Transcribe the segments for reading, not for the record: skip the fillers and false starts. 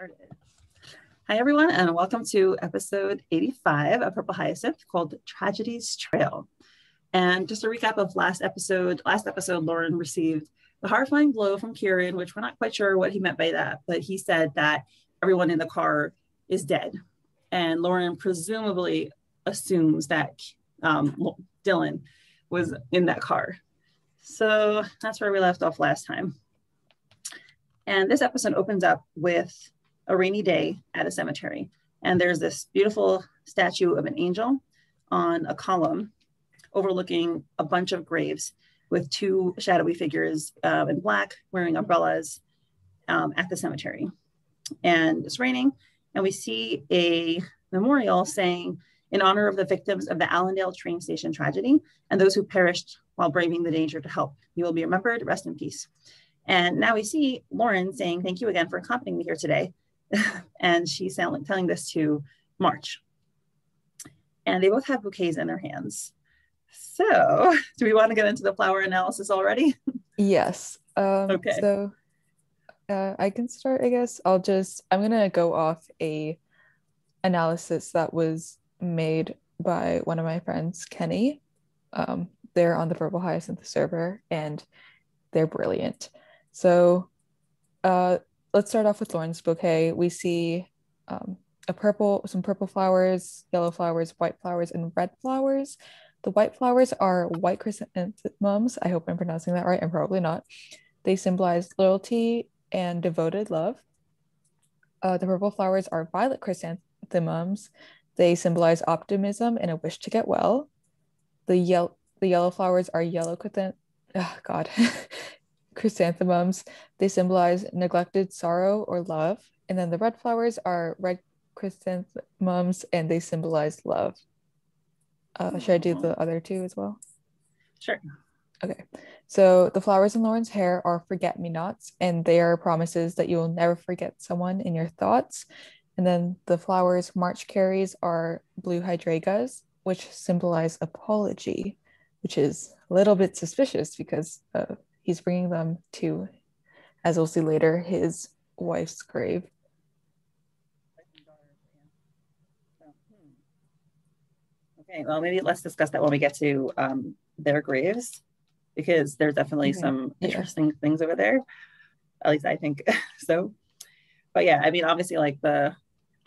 Started. Hi, everyone, and welcome to episode 85 of Purple Hyacinth called Tragedies Trail. And just a recap of last episode, Lauren received the horrifying blow from Kieran, which we're not quite sure what he meant by that, but he said that everyone in the car is dead. And Lauren presumably assumes that Dylan was in that car. So that's where we left off last time. And this episode opens up with a rainy day at a cemetery. And there's this beautiful statue of an angel on a column overlooking a bunch of graves with two shadowy figures in black wearing umbrellas at the cemetery. And it's raining, and we see a memorial saying, in honor of the victims of the Allendale train station tragedy and those who perished while braving the danger to help. You will be remembered. Rest in peace. And now we see Lauren saying, thank you again for accompanying me here today. And she's telling this to March. And they both have bouquets in their hands. So do we want to get into the flower analysis already? Yes. Okay. So I can start, I guess. I'm going to go off a analysis that was made by one of my friends, Kenny. They're on the Purple Hyacinth server, and they're brilliant. So let's start off with Lauren's bouquet. We see some purple flowers, yellow flowers, white flowers, and red flowers. The white flowers are white chrysanthemums. I hope I'm pronouncing that right. I'm probably not. They symbolize loyalty and devoted love. The purple flowers are violet chrysanthemums. They symbolize optimism and a wish to get well. The yellow flowers are yellow chrysanthemums. They symbolize neglected sorrow or love. And then the red flowers are red chrysanthemums, and they symbolize love. Should I do the other two as well? Sure. Okay. So the flowers in Lauren's hair are forget-me-nots, and they are promises that you will never forget someone in your thoughts. And then the flowers March carries are blue hydrangeas, which symbolize apology, which is a little bit suspicious because he's bringing them to, as we'll see later, his wife's grave. Okay, well, maybe let's discuss that when we get to their graves, because there's definitely some interesting things over there. At least I think so. But yeah, I mean, obviously,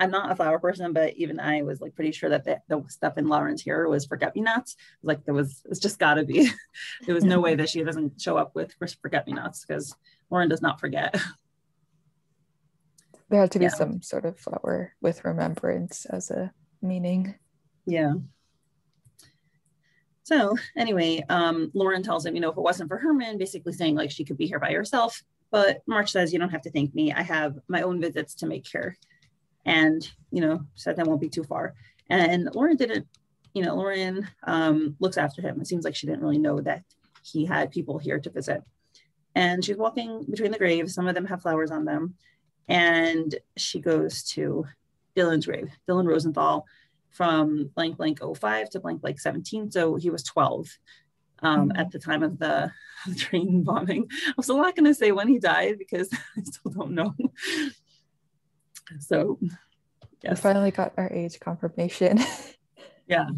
I'm not a flower person, but even I was pretty sure that the stuff in Lauren's hair was forget-me-nots. It's just gotta be. There was no way that she doesn't show up with forget-me-nots, because Lauren does not forget. There had to be some sort of flower with remembrance as a meaning. Yeah. So anyway, Lauren tells him, if it wasn't for Herman, basically saying she could be here by herself. But March says, you don't have to thank me. I have my own visits to make here. And, said that won't be too far. And Lauren looks after him. It seems like she didn't really know that he had people here to visit. And she's walking between the graves. Some of them have flowers on them. And she goes to Dylan's grave, Dylan Rosenthal, from blank 05 to blank 17. So he was 12 at the time of the train bombing. I'm still not going to say when he died because I still don't know. So yes. We finally got our age confirmation. Yeah.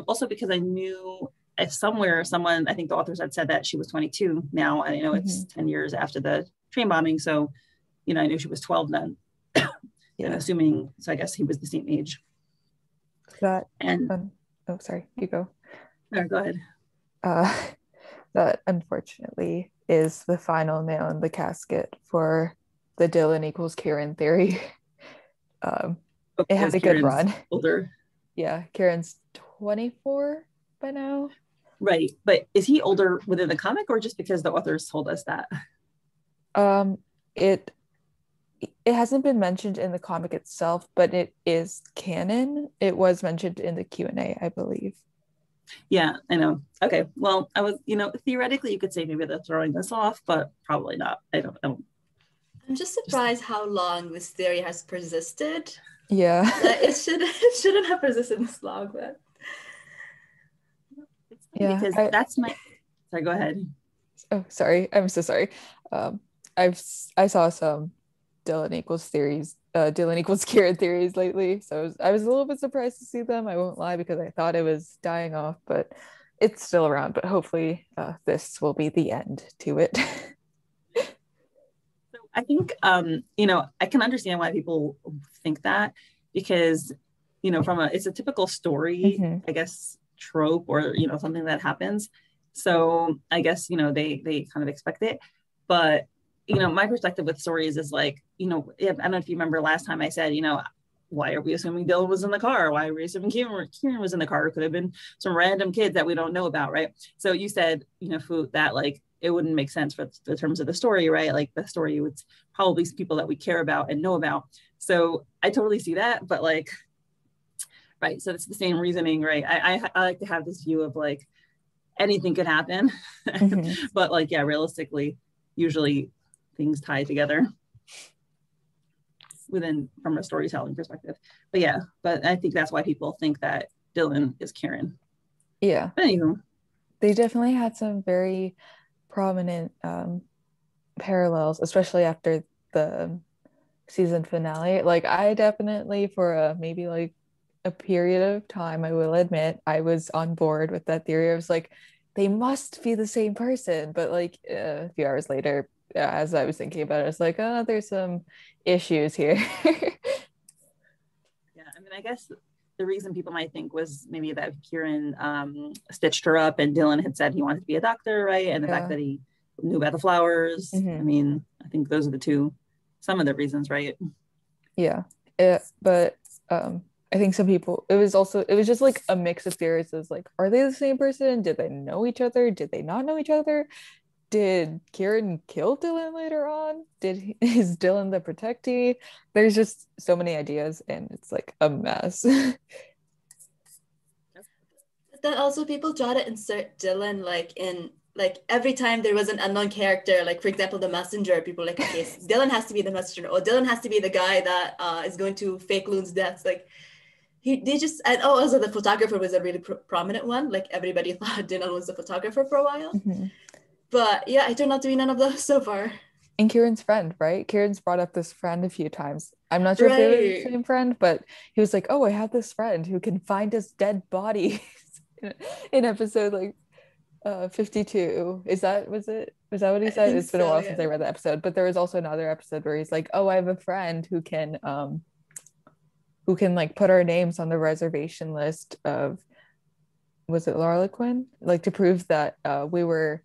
Also because I knew someone, I think the authors had said that she was 22 now, and I know it's 10 years after the train bombing. So, I knew she was 12 then. And assuming, so I guess he was the same age. Sorry, you go. No, go ahead. That unfortunately is the final nail in the casket for the Dylan equals Kieran theory. It had a good run. Older. Yeah, Kieran's 24 by now. Right, but is he older within the comic or just because the authors told us that? It hasn't been mentioned in the comic itself, but it is canon. It was mentioned in the Q&A, I believe. Yeah, I know. Okay, well, I was, theoretically you could say maybe they're throwing this off, but probably not. I don't know. I'm just surprised how long this theory has persisted. Yeah. It shouldn't have persisted this long, but it's funny because that's my. Sorry, go ahead. Oh, sorry. I'm so sorry. I saw some Dylan equals theories, Dylan equals Kieran theories lately. So I was a little bit surprised to see them. I won't lie, because I thought it was dying off, but it's still around. But hopefully this will be the end to it. So I think, I can understand why people think that, because, it's a typical story, Mhm. I guess, trope, or, something that happens. So I guess, they kind of expect it. But, my perspective with stories is like, I don't know if you remember last time I said, why are we assuming Dylan was in the car? Why are we assuming Kieran was in the car? It could have been some random kids that we don't know about, right? So you said, Fwoot, that like it wouldn't make sense for the terms of the story, right? Like the story would probably be people that we care about and know about. So I totally see that, but like, right. So it's the same reasoning, right? I like to have this view of like anything could happen, Mhm. but like, yeah, realistically, usually things tie together from a storytelling perspective. But yeah, but I think that's why people think that Dylan is Kieran. Yeah. But anywho, They definitely had some very prominent parallels, especially after the season finale. Like I definitely, for maybe like a period of time, I will admit, I was on board with that theory. I was like, they must be the same person. But like a few hours later, as I was thinking about it, I was like, oh, there's some issues here. yeah, I mean, I guess the reason people might think was maybe that Kieran stitched her up, and Dylan had said he wanted to be a doctor, right? And the fact that he knew about the flowers. Mhm. I mean, I think those are some of the reasons, right? Yeah. But I think some people, it was just like a mix of theories. Is like, are they the same person? Did they know each other? Did they not know each other? Did Kieran kill Dylan later on? Is Dylan the protectee? There's just so many ideas, and it's like a mess. Then also people try to insert Dylan like in like every time there was an unknown character, like for example the messenger, people were like, okay, Dylan has to be the messenger, or Dylan has to be the guy that is going to fake Loon's death. Like they just, and also the photographer was a really prominent one. Like everybody thought Dylan was the photographer for a while. Mhm. But yeah, it turned out to be none of those so far. And Kieran's friend, right? Kieran's brought up this friend a few times. I'm not sure if it was the Right. same friend, but he was like, "Oh, I have this friend who can find us dead bodies." in episode like 52. Was that what he I said? think It's been a so, while since I yeah. read the episode, but there was also another episode where he's like, "Oh, I have a friend who can like put our names on the reservation list of, was it Larlequin? Like to prove that we were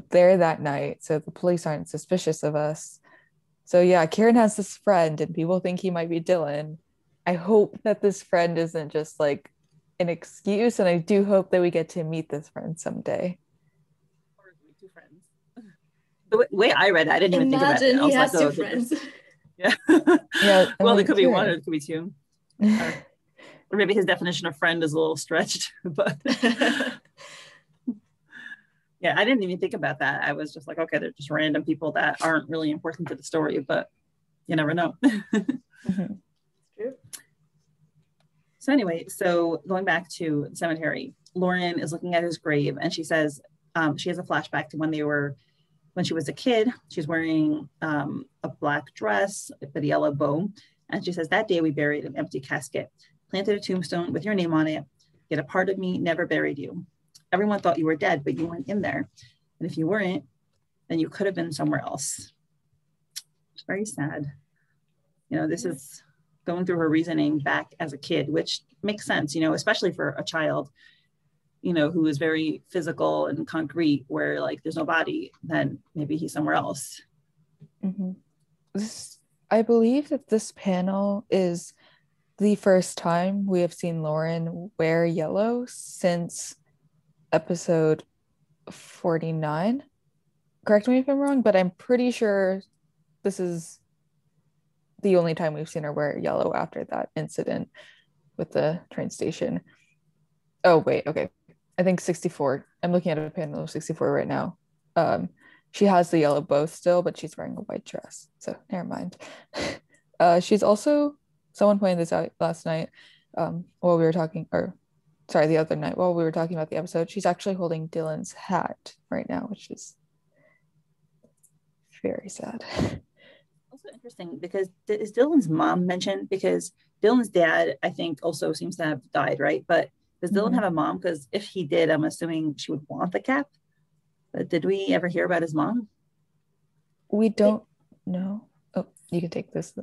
there that night, so the police aren't suspicious of us." So yeah, Kieran has this friend, and people think he might be Dylan. I hope that this friend isn't just like an excuse, and I do hope that we get to meet this friend someday. Or two friends. The way I read it, I didn't even think about it. Imagine I he was like, has two oh, they're just, friends. yeah. Yeah, and Well, it like could be one, or Kieran. it could be two. Or, or maybe his definition of friend is a little stretched, but yeah, I didn't even think about that. I was just like, okay, they're just random people that aren't really important to the story, but you never know. Mhm. True. So anyway, so going back to the cemetery, Lauren is looking at his grave, and she says she has a flashback to when she was a kid. She's wearing a black dress with a yellow bow, and she says, that day we buried an empty casket, planted a tombstone with your name on it, yet a part of me never buried you. Everyone thought you were dead, but you weren't in there. And if you weren't, then you could have been somewhere else. It's very sad. This is going through her reasoning back as a kid, which makes sense, especially for a child, who is very physical and concrete, where like there's no body, then maybe he's somewhere else. Mhm. I believe that this panel is the first time we have seen Lauren wear yellow since episode 49. Correct me if I'm wrong, but I'm pretty sure this is the only time we've seen her wear yellow after that incident with the train station. Oh, wait, okay. I think 64. I'm looking at a panel of 64 right now. She has the yellow bow still, but she's wearing a white dress. So never mind. She's also, someone pointed this out last night while we were talking, or sorry, the other night while we were talking about the episode. She's actually holding Dylan's hat right now, which is very sad. Also interesting because is Dylan's mom mentioned? Because Dylan's dad, I think, also seems to have died, right? But does Dylan have a mom? Because if he did, I'm assuming she would want the cap. But did we ever hear about his mom? We don't know. Oh, you can take this,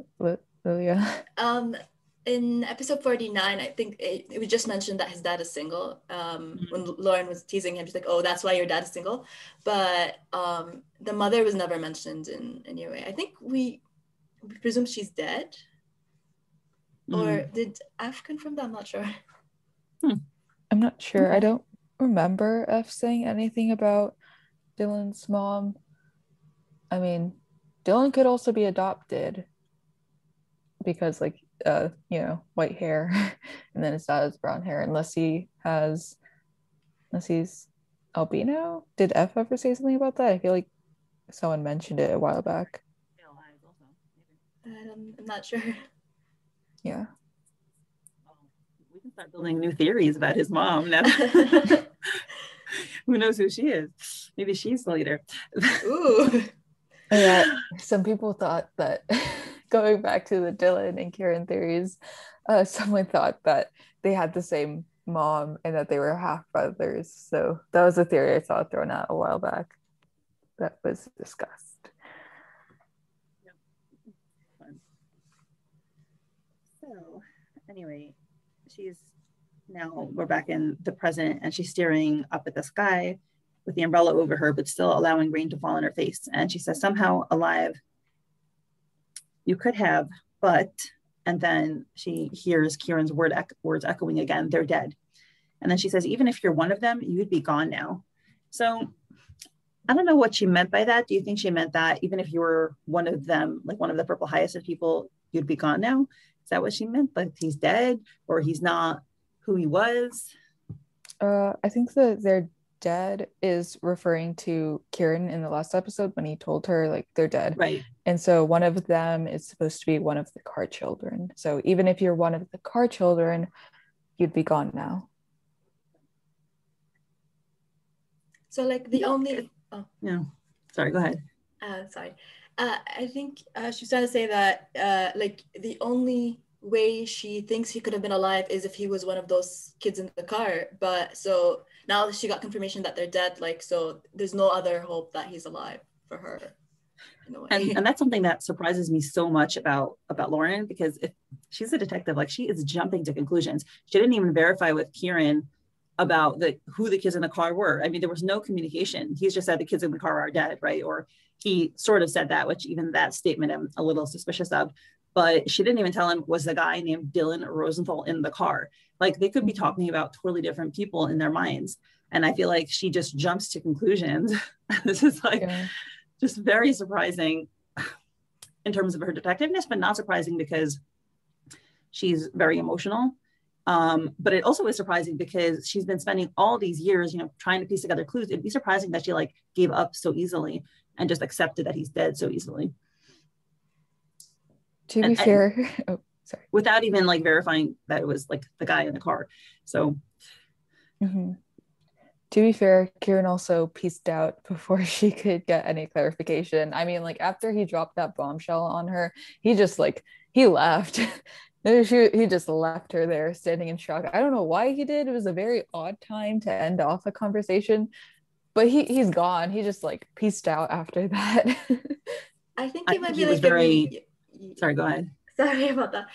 Lilia. In episode 49, I think it was just mentioned that his dad is single. When Lauren was teasing him, she's like, "Oh, that's why your dad is single." But the mother was never mentioned in any way. I think we presume she's dead. Or did F confirm that? I'm not sure. I'm not sure. Okay. I don't remember F saying anything about Dylan's mom. I mean, Dylan could also be adopted because, like, white hair, and then his dad has brown hair, unless he's albino. Did F ever say something about that? I feel like someone mentioned it a while back. I'm not sure. Yeah. We can start building new theories about his mom now. Who knows who she is? Maybe she's the leader. Ooh. Yeah, some people thought that going back to the Dylan and Kieran theories, someone thought that they had the same mom and that they were half brothers. So that was a theory I saw thrown out a while back that was discussed. So anyway, we're back in the present, and she's staring up at the sky with the umbrella over her, but still allowing rain to fall on her face. And she says, "Somehow alive you could have, but," and then she hears Kieran's words echoing again, "They're dead." And then she says, "Even if you're one of them, you'd be gone now." So I don't know what she meant by that. Do you think she meant that even if you were one of them, like one of the purple hyacinth people, you'd be gone now? Is that what she meant? Like he's dead, or he's not who he was? I think that they're dead is referring to Kieran in the last episode when he told her like they're dead. Right. And so one of them is supposed to be one of the car children. So even if you're one of the car children, you'd be gone now. So like the only Sorry, go ahead. I think she's trying to say that like the only way she thinks he could have been alive is if he was one of those kids in the car. But so now she got confirmation that they're dead, like, so there's no other hope that he's alive for her in a way. And that's something that surprises me so much about Lauren, because if she's a detective, like she is jumping to conclusions. She didn't even verify with Kieran about who the kids in the car were. I mean, there was no communication. He's just said the kids in the car are dead, right? Or he sort of said that, which even that statement I'm a little suspicious of. But she didn't even tell him was the guy named Dylan Rosenthal in the car. Like they could be talking about totally different people in their minds. And I feel like she just jumps to conclusions. This is just very surprising in terms of her detectiveness, but not surprising because she's very emotional. But it also is surprising because she's been spending all these years, trying to piece together clues. It'd be surprising that she gave up so easily and just accepted that he's dead so easily. To be fair, without even verifying that it was the guy in the car. So to be fair, Kieran also pieced out before she could get any clarification. I mean, after he dropped that bombshell on her, he just he left. He just left her there standing in shock. I don't know why he did. It was a very odd time to end off a conversation, but he's gone. He just pieced out after that. I think it might be was very sorry, go ahead. Sorry about that.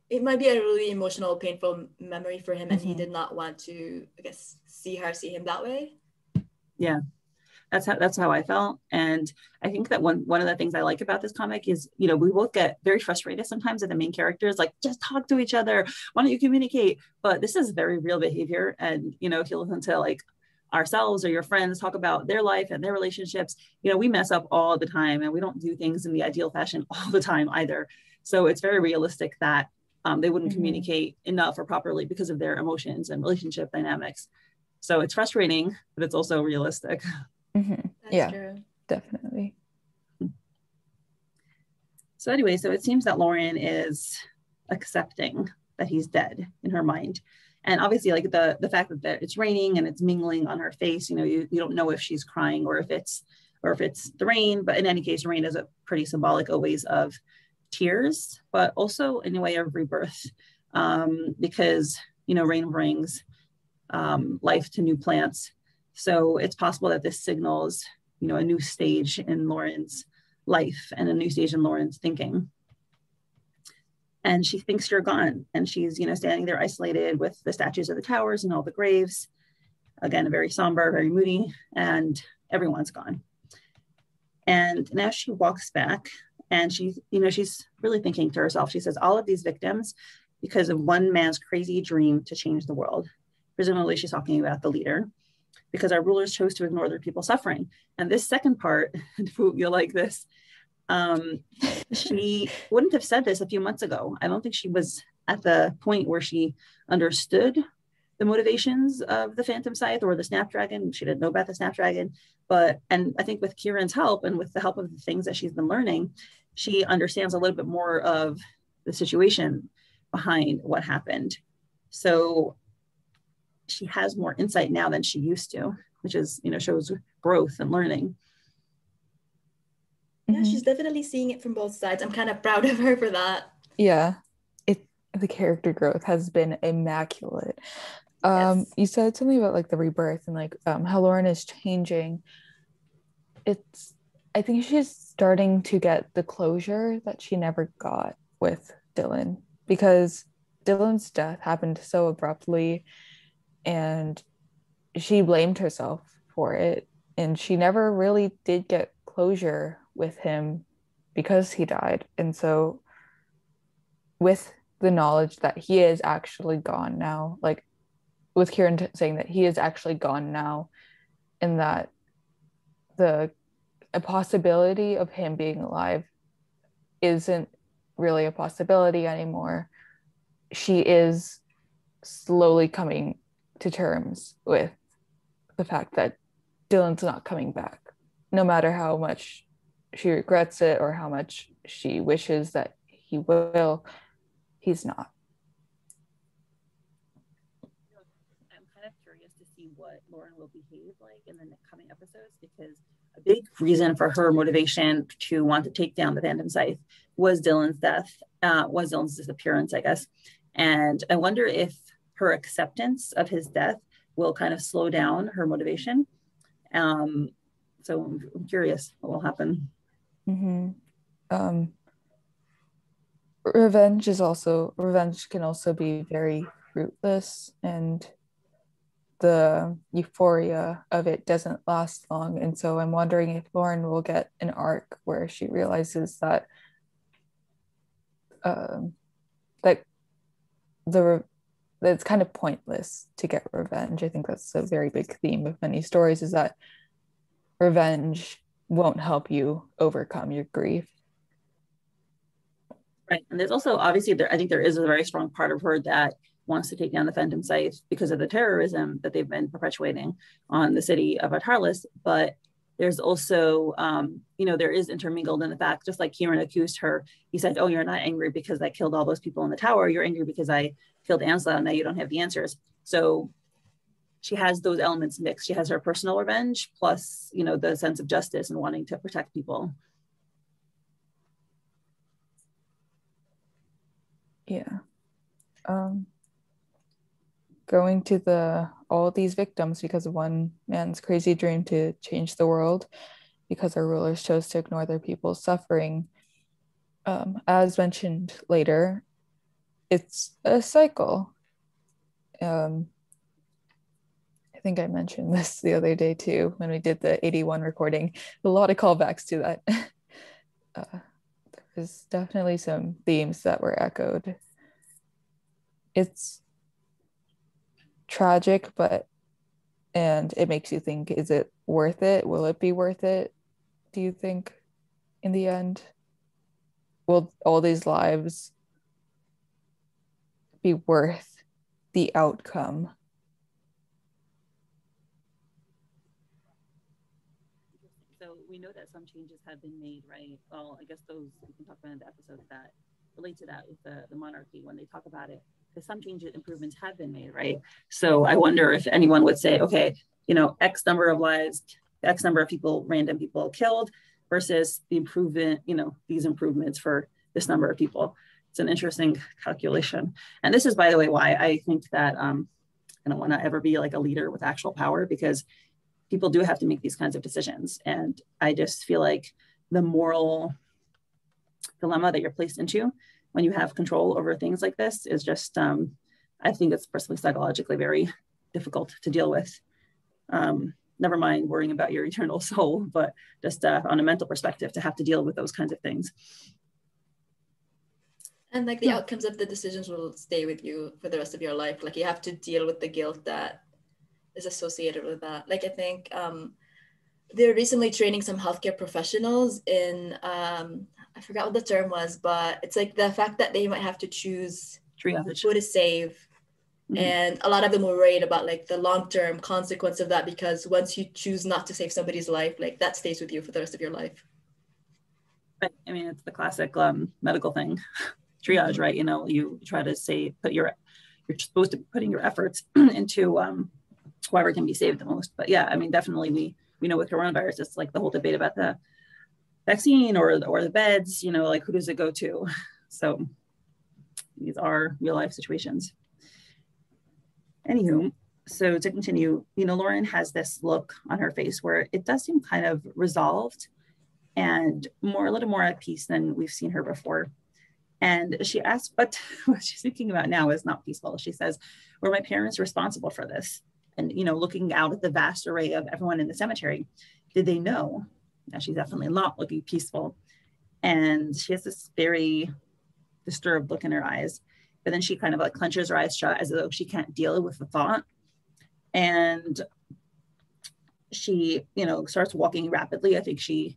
It might be a really emotional, painful memory for him, and he did not want to, I guess, see him that way. Yeah, that's how I felt. And I think that one of the things I like about this comic is, we both get very frustrated sometimes at the main characters, just talk to each other. Why don't you communicate? But this is very real behavior. And, if you listen to ourselves or your friends talk about their life and their relationships, we mess up all the time and we don't do things in the ideal fashion all the time either. So it's very realistic that they wouldn't communicate enough or properly because of their emotions and relationship dynamics. So it's frustrating, but it's also realistic. Yeah, true. Definitely. So anyway, so it seems that Lauren is accepting that he's dead in her mind. And obviously the fact that it's raining and it's mingling on her face, you don't know if she's crying or if it's or if it's the rain. But in any case, rain is a pretty symbolic always of tears, but also in a way of rebirth, because, you know, rain brings life to new plants. So it's possible that this signals, you know, a new stage in Lauren's life and a new stage in Lauren's thinking. And she thinks you're gone. And she's, you know, standing there isolated with the statues of the towers and all the graves. Again, very somber, very moody, and everyone's gone. And now she walks back and she's, you know, she's really thinking to herself. She says, all of these victims because of one man's crazy dream to change the world. Presumably she's talking about the leader, because our rulers chose to ignore their people's suffering. And this second part, you'll like this, she wouldn't have said this a few months ago. I don't think she was at the point where she understood the motivations of the Phantom Scythe or the Snapdragon. She didn't know about the Snapdragon, and I think with Kieran's help and with the help of the things that she's been learning, she understands a little bit more of the situation behind what happened. So she has more insight now than she used to, which is, you know, shows growth and learning. Yeah, she's definitely seeing it from both sides. I'm kind of proud of her for that. Yeah, the character growth has been immaculate. Yes. You said something about like the rebirth and like how Lauren is changing. I think she's starting to get the closure that she never got with Dylan, because Dylan's death happened so abruptly and she blamed herself for it, and she never really did get closure with him because he died. And so with the knowledge that he is actually gone now, like with Kieran saying that he is actually gone now, and that a possibility of him being alive isn't really a possibility anymore, she is slowly coming to terms with the fact that Dylan's not coming back, no matter how much she regrets it or how much she wishes that he will. He's not. I'm kind of curious to see what Lauren will behave like in the coming episodes, because a big reason for her motivation to want to take down the Phantom Scythe was Dylan's death, was Dylan's disappearance, I guess. And I wonder if her acceptance of his death will kind of slow down her motivation. So I'm curious what will happen. Mm-hmm. Revenge can also be very fruitless, and the euphoria of it doesn't last long. And so I'm wondering if Lauren will get an arc where she realizes that that it's kind of pointless to get revenge. I think that's a very big theme of many stories, is that revenge won't help you overcome your grief. Right. And there's also, obviously, I think there is a very strong part of her that wants to take down the Phantom Scythe because of the terrorism that they've been perpetuating on the city of Ardhalis. But there's also, you know, there is intermingled in the fact, just like Kieran accused her, he said, oh, you're not angry because I killed all those people in the tower. You're angry because I killed Ansel, and now you don't have the answers. So she has those elements mixed. She has her personal revenge plus, you know, the sense of justice and wanting to protect people. Yeah. Going to all these victims because of one man's crazy dream to change the world, because our rulers chose to ignore their people's suffering. As mentioned later, it's a cycle. I think I mentioned this the other day too, when we did the 81 recording. A lot of callbacks to that. There's definitely some themes that were echoed. It's tragic, and it makes you think, is it worth it? Will it be worth it, do you think, in the end? Will all these lives be worth the outcome? So we know that some changes have been made, right? Well, I guess those we can talk about in the episodes that relate to that with the monarchy when they talk about it, because some changes, improvements have been made, right? So I wonder if anyone would say, okay, you know, X number of lives X number of people, random people killed versus the improvement, these improvements for this number of people. It's an interesting calculation. And this is, by the way, why I think that I don't want to ever be like a leader with actual power, because people do have to make these kinds of decisions. And I just feel like the moral dilemma that you're placed into when you have control over things like this is just, I think it's personally psychologically very difficult to deal with. Never mind worrying about your eternal soul, but just on a mental perspective, to have to deal with those kinds of things. And like the outcomes of the decisions will stay with you for the rest of your life. Like you have to deal with the guilt that is associated with that. Like I think they're recently training some healthcare professionals in, I forgot what the term was, but it's like the fact that they might have to choose triage, who to save. And a lot of them were worried about like the long-term consequence of that, because once you choose not to save somebody's life, like that stays with you for the rest of your life. But I mean, it's the classic medical thing, triage, right? You try to you're supposed to be putting your efforts into whoever can be saved the most. But yeah, I mean, definitely we know with coronavirus, it's like the whole debate about the vaccine or the beds, like who does it go to? So these are real life situations. Anywho, so to continue, Lauren has this look on her face where it does seem kind of resolved and a little more at peace than we've seen her before. And she asks, but what she's thinking about now is not peaceful. She says, were my parents responsible for this? And, looking out at the vast array of everyone in the cemetery, did they know? Now, she's definitely not looking peaceful. And she has this very disturbed look in her eyes. But then she kind of like clenches her eyes shut as though she can't deal with the thought. And she, starts walking rapidly. I think she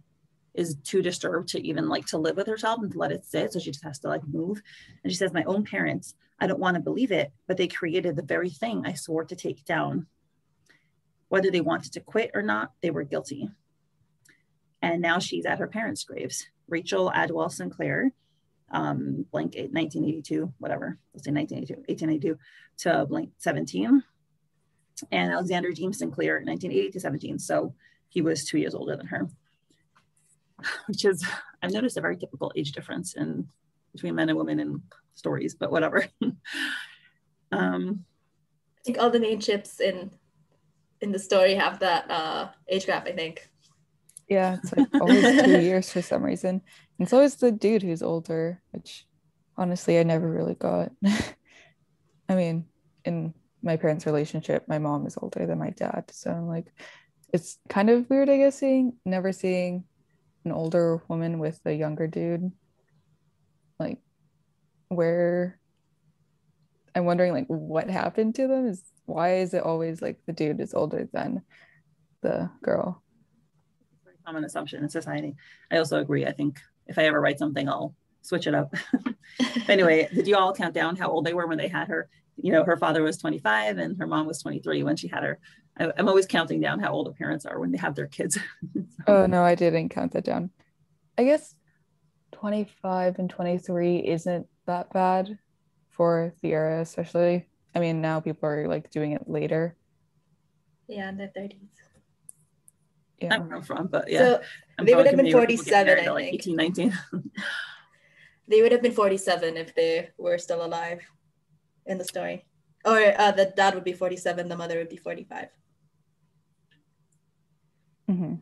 is too disturbed to even like to live with herself and to let it sit. So she just has to like move. And she says, my own parents, I don't want to believe it, but they created the very thing I swore to take down. Whether they wanted to quit or not, they were guilty. And now she's at her parents' graves. Rachel Adwell Sinclair, blank 1982, whatever, let's say 1882 to blank 17. And Alexander James Sinclair, 1980 to 17. So he was 2 years older than her, which is, I've noticed a very typical age difference between men and women in stories, but whatever. I think all the main ships in the story have that age gap, I think. Yeah, it's like always 2 years for some reason. And so is the dude who's older, which honestly I never really got. I mean, in my parents' relationship, my mom is older than my dad. So I'm like, it's kind of weird, I guess, never seeing an older woman with a younger dude. Like, where I'm wondering like what happened to them, why is it always like the dude is older than the girl? Common assumption in society. I also agree. I think if I ever write something, I'll switch it up. Anyway, did you all count down how old they were when they had her? Her father was 25 and her mom was 23 when she had her. I'm always counting down how old the parents are when they have their kids. So. Oh no, I didn't count that down. I guess 25 and 23 isn't that bad for the era, especially. I mean, now people are like doing it later. Yeah, in their 30s. Yeah. I don't know from, but yeah. So they would have been 47, I like think. 18, 19. They would have been 47 if they were still alive in the story. Or the dad would be 47, the mother would be 45. Mm-hmm.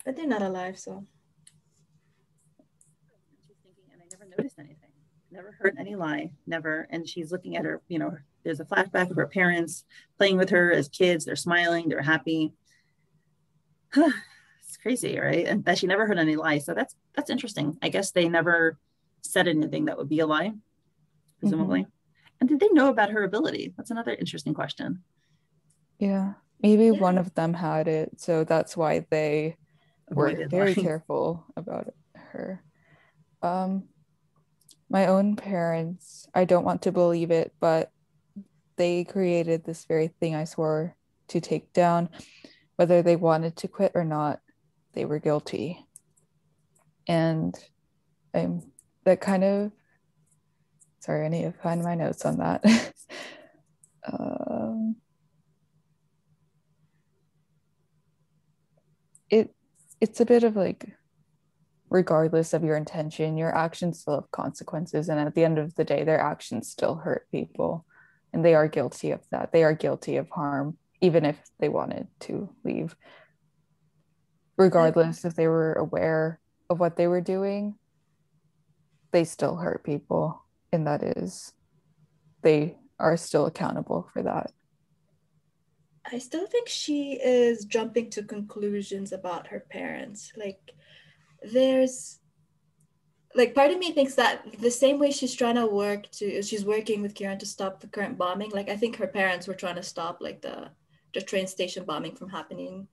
But they're not alive, so. She's thinking, and I never noticed anything. Never heard any lie, never. And she's looking at her, there's a flashback of her parents playing with her as kids. They're smiling, they're happy. It's crazy, right? And that she never heard any lies. So that's interesting. I guess they never said anything that would be a lie, presumably. Mm-hmm. And did they know about her ability? That's another interesting question. Yeah, maybe one of them had it, so that's why they were very careful about her. My own parents, I don't want to believe it, but they created this very thing I swore to take down. Whether they wanted to quit or not, they were guilty. And that kind of, sorry, I need to find my notes on that. it's a bit of like, regardless of your intention, your actions still have consequences, and at the end of the day their actions still hurt people, and they are guilty of that. They are guilty of harm, even if they wanted to leave, regardless if they were aware of what they were doing. They still hurt people, and that is, they are still accountable for that. I still think she is jumping to conclusions about her parents. Like, there's like, part of me thinks that the same way she's working with Kieran to stop the current bombing. Like, I think her parents were trying to stop like the train station bombing from happening,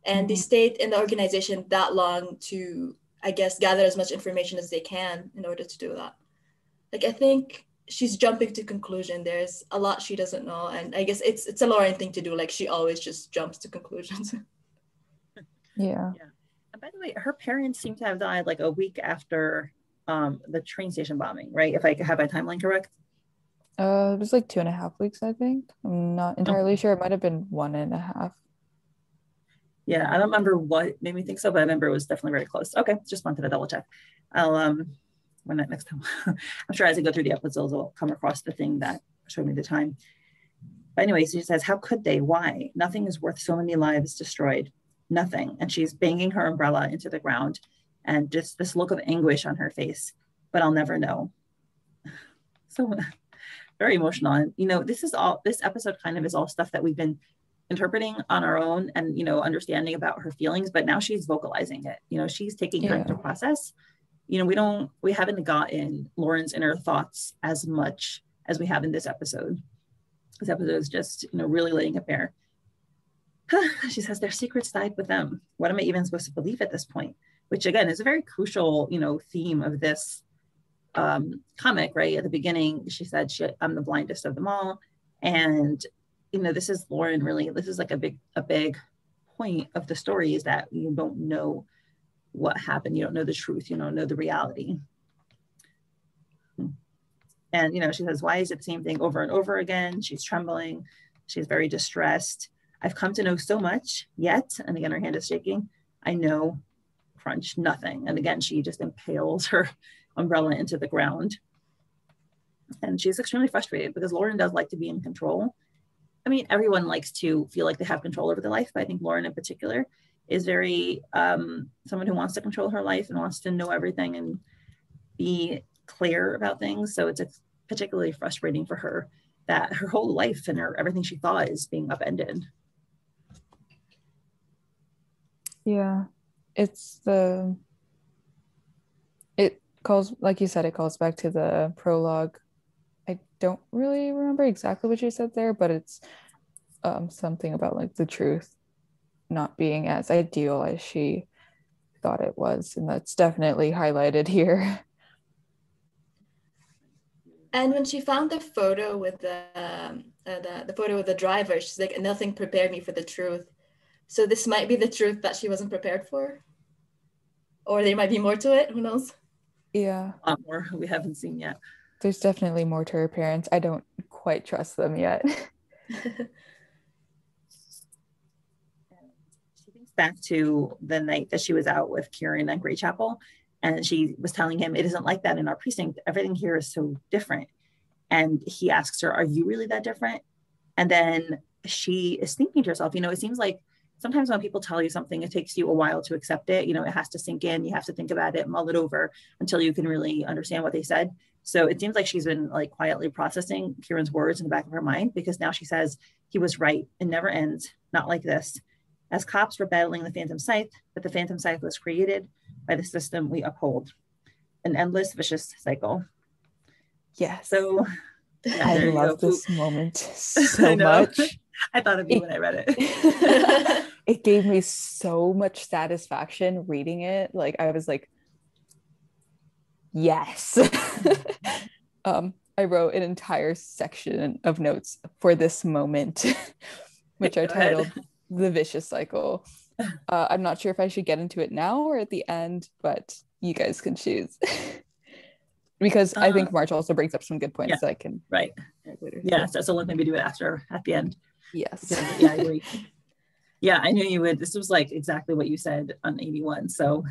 and they stayed in the organization that long to, I guess, gather as much information as they can in order to do that. Like, I think she's jumping to conclusion. There's a lot she doesn't know, and I guess it's a Lauren thing to do. Like, she always just jumps to conclusions. Yeah. And by the way, her parents seem to have died like a week after the train station bombing, right? If I have my timeline correct. It was like 2.5 weeks, I think. I'm not entirely sure. It might have been 1.5. Yeah, I don't remember what made me think so, but I remember it was definitely very close. Okay, just wanted to double check. I'll when next time, I'm sure as I go through the episodes, I'll come across the thing that showed me the time. But anyways, she says, how could they? Why? Nothing is worth so many lives destroyed. Nothing. And she's banging her umbrella into the ground, and just this look of anguish on her face. But I'll never know. So very emotional. And, you know, this episode kind of is all stuff that we've been interpreting on our own and, you know, understanding about her feelings, but now she's vocalizing it. You know, she's taking time to process. You know, we haven't gotten Lauren's inner thoughts as much as we have in this episode. This episode is just, you know, really laying it bare. She says their secrets died with them. What am I even supposed to believe at this point? Which again is a very crucial, you know, theme of this comic, right? At the beginning, she said, I'm the blindest of them all. And, you know, this is Lauren really, this is like a big point of the story, is that you don't know what happened. You don't know the truth. You don't know the reality. And, you know, she says, why is it the same thing over and over again? She's trembling. She's very distressed. I've come to know so much yet. And again, her hand is shaking. I know, crunch, nothing. And again, she just impales her umbrella into the ground. And she's extremely frustrated because Lauren does like to be in control. I mean, everyone likes to feel like they have control over their life, but I think Lauren in particular is very someone who wants to control her life and wants to know everything and be clear about things. So it's particularly frustrating for her that her whole life and everything she thought is being upended. Yeah, it calls, like you said, it calls back to the prologue. I don't really remember exactly what you said there, but it's something about like the truth not being as ideal as she thought it was, and that's definitely highlighted here. And when she found the photo with the photo with the driver, she's like, nothing prepared me for the truth. So this might be the truth that she wasn't prepared for, or there might be more to it. Who knows? Yeah, A lot more we haven't seen yet. There's definitely more to her parents. I don't quite trust them yet. She thinks back to the night that she was out with Kieran at Great Chapel, and she was telling him, it isn't like that in our precinct. Everything here is so different. And he asks her, are you really that different? And then she is thinking to herself, you know, it seems like sometimes when people tell you something, it takes you a while to accept it. You know, it has to sink in. You have to think about it, mull it over until you can really understand what they said. So it seems like she's been like quietly processing Kieran's words in the back of her mind, because now she says, he was right. It never ends. Not like this. As cops were battling the Phantom Scythe, but the Phantom Scythe was created by the system we uphold. An endless, vicious cycle. Yeah. So yeah, I love this moment so much. I thought of you when I read it. It gave me so much satisfaction reading it. Like, I was like, yes. I wrote an entire section of notes for this moment, which I titled The Vicious Cycle. I'm not sure if I should get into it now or at the end, but you guys can choose. Because I think March also brings up some good points that I can later. Yeah, so let's maybe do it at the end. Yes. Yeah, I agree. Yeah, I knew you would. This was like exactly what you said on 81. So